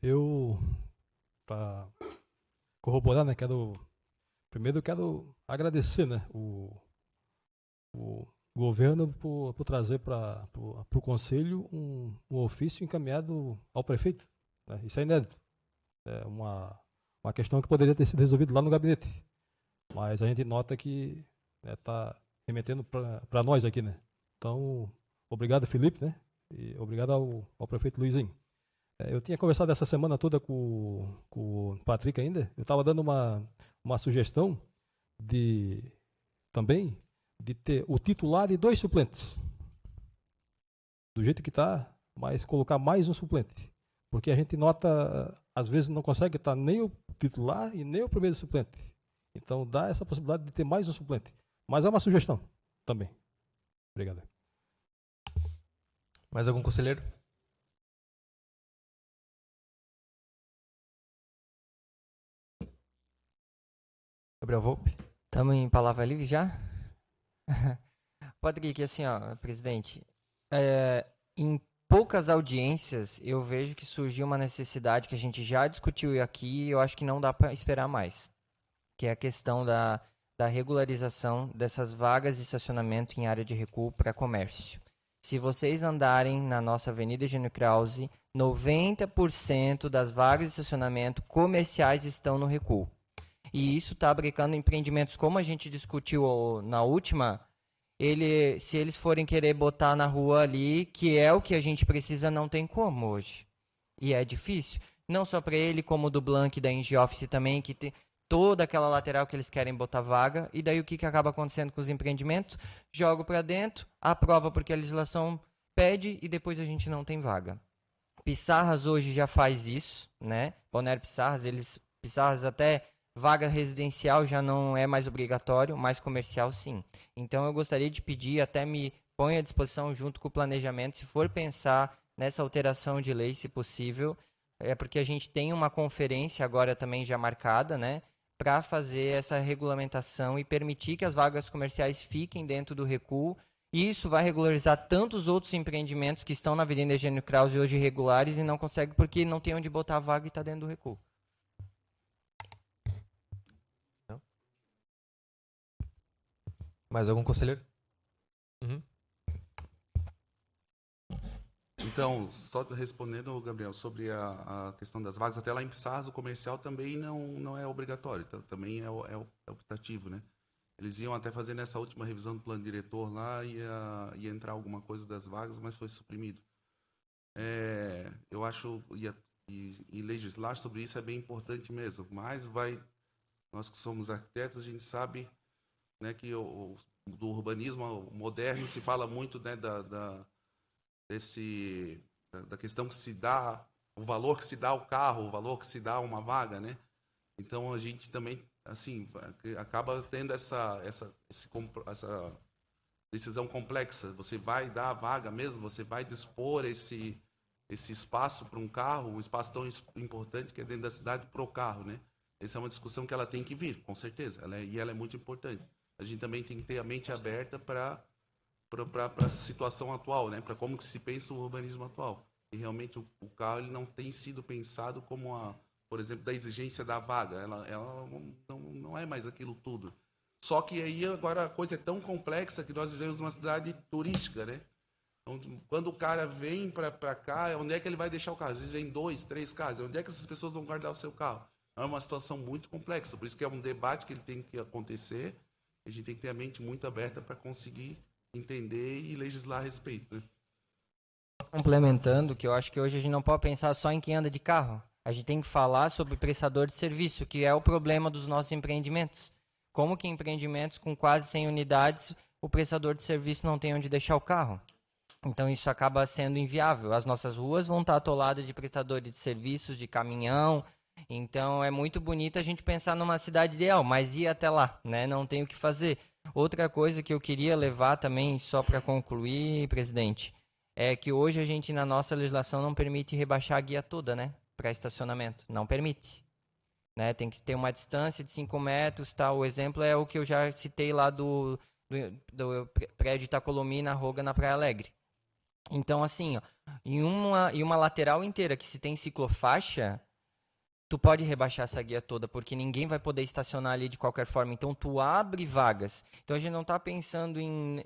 Eu, para corroborar, né, primeiro eu quero agradecer, né, o governo por trazer para o Conselho um ofício encaminhado ao prefeito. Né? Isso é inédito. É uma questão que poderia ter sido resolvida lá no gabinete. Mas a gente nota que está remetendo para nós aqui. Né? Então, obrigado, Felipe, né? E obrigado ao prefeito Luizinho. Eu tinha conversado essa semana toda com o Patrick ainda. Eu estava dando uma sugestão também de ter o titular e 2 suplentes. Do jeito que está, mas colocar mais um suplente. Porque a gente nota, às vezes não consegue estar nem o titular e nem o primeiro suplente. Então dá essa possibilidade de ter mais um suplente. Mas é uma sugestão também. Obrigado. Mais algum conselheiro? Gabriel Volpe. Estamos em palavra livre já? Patrick, assim, ó, presidente, em poucas audiências eu vejo que surgiu uma necessidade que a gente já discutiu aqui e eu acho que não dá para esperar mais, que é a questão da regularização dessas vagas de estacionamento em área de recuo para comércio. Se vocês andarem na nossa Avenida Gênio Krause, 90% das vagas de estacionamento comerciais estão no recuo. E isso está abrigando empreendimentos, como a gente discutiu na última, se eles forem querer botar na rua ali, que é o que a gente precisa, não tem como hoje. E é difícil. Não só para ele, como do Blank e da Engie Office também, que tem toda aquela lateral que eles querem botar vaga. E daí o que acaba acontecendo com os empreendimentos? Jogo para dentro, aprova porque a legislação pede e depois a gente não tem vaga. Pissarras hoje já faz isso, né? Balneário Pissarras, Pissarras até vaga residencial já não é mais obrigatório, mas comercial sim. Então eu gostaria de pedir, até me põe à disposição junto com o planejamento, se for pensar nessa alteração de lei, se possível, é porque a gente tem uma conferência agora também já marcada, né? Para fazer essa regulamentação e permitir que as vagas comerciais fiquem dentro do recuo. E isso vai regularizar tantos outros empreendimentos que estão na Avenida Eugênio Krause hoje irregulares e não conseguem porque não tem onde botar a vaga e está dentro do recuo. Não? Mais algum conselheiro? Uhum. Então, só respondendo, Gabriel, sobre a questão das vagas, até lá em Pissarras o comercial também não é obrigatório, também é optativo, né? Eles iam até fazer nessa última revisão do plano diretor lá, ia entrar alguma coisa das vagas, mas foi suprimido. Eu acho, e legislar sobre isso é bem importante mesmo, mas nós que somos arquitetos, a gente sabe, né, que do urbanismo moderno se fala muito, né, da questão que se dá, o valor que se dá ao carro, o valor que se dá a uma vaga, né? Então a gente também, assim, acaba tendo essa decisão complexa. Você vai dar a vaga mesmo, você vai dispor esse espaço para um carro, um espaço tão importante que é dentro da cidade para o carro, né? Essa é uma discussão que ela tem que vir, com certeza, e ela é muito importante. A gente também tem que ter a mente aberta para a situação atual, né? Para como que se pensa o urbanismo atual. E realmente o carro ele não tem sido pensado como por exemplo, da exigência da vaga. Ela não é mais aquilo tudo. Só que aí agora a coisa é tão complexa que nós vivemos uma cidade turística, né? Então, quando o cara vem para cá, onde é que ele vai deixar o carro? Às vezes vem 2, 3 carros. Onde é que essas pessoas vão guardar o seu carro? É uma situação muito complexa. Por isso que é um debate que ele tem que acontecer. A gente tem que ter a mente muito aberta para conseguir entender e legislar a respeito, né? Complementando, que eu acho que hoje a gente não pode pensar só em quem anda de carro. A gente tem que falar sobre prestador de serviço, que é o problema dos nossos empreendimentos. Como que empreendimentos com quase 100 unidades, o prestador de serviço não tem onde deixar o carro? Então isso acaba sendo inviável. As nossas ruas vão estar atoladas de prestadores de serviços, de caminhão. Então é muito bonito a gente pensar numa cidade ideal, mas ir até lá, né? Não tem o que fazer. Outra coisa que eu queria levar também, só para concluir, presidente, é que hoje a gente, na nossa legislação, não permite rebaixar a guia toda, né? Para estacionamento. Não permite. Né? Tem que ter uma distância de 5 metros. Tá? O exemplo é o que eu já citei lá do prédio Itacolomi na Roga, na Praia Alegre. Então, assim, ó, em uma lateral inteira que se tem ciclofaixa, tu pode rebaixar essa guia toda, porque ninguém vai poder estacionar ali de qualquer forma. Então, tu abre vagas. Então, a gente não está pensando em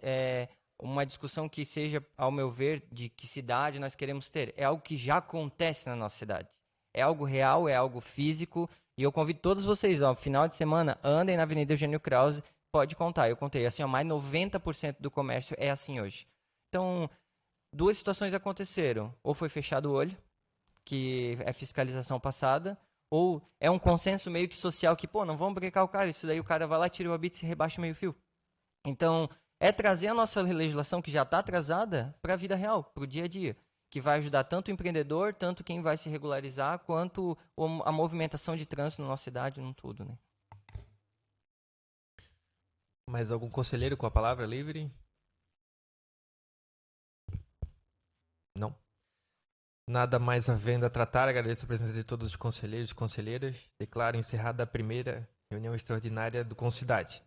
uma discussão que seja, ao meu ver, de que cidade nós queremos ter. É algo que já acontece na nossa cidade. É algo real, é algo físico. E eu convido todos vocês, ó, final de semana, andem na Avenida Eugênio Krause. Pode contar, eu contei. Assim, ó, mais 90% do comércio é assim hoje. Então, duas situações aconteceram. Ou foi fechado o olho, que é fiscalização passada, ou é um consenso meio que social que, pô, não vamos brecar o cara. Isso daí o cara vai lá, tira o habite e se rebaixa meio fio. Então, é trazer a nossa legislação, que já está atrasada, para a vida real, para o dia a dia. Que vai ajudar tanto o empreendedor, tanto quem vai se regularizar, quanto a movimentação de trânsito na nossa cidade, num tudo, né? Mais algum conselheiro com a palavra livre? Não. Nada mais havendo a tratar. Agradeço a presença de todos os conselheiros e conselheiras. Declaro encerrada a primeira reunião extraordinária do Concidade.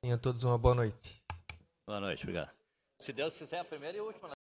Tenham todos uma boa noite. Boa noite, obrigado. Se Deus quiser, a primeira e a última.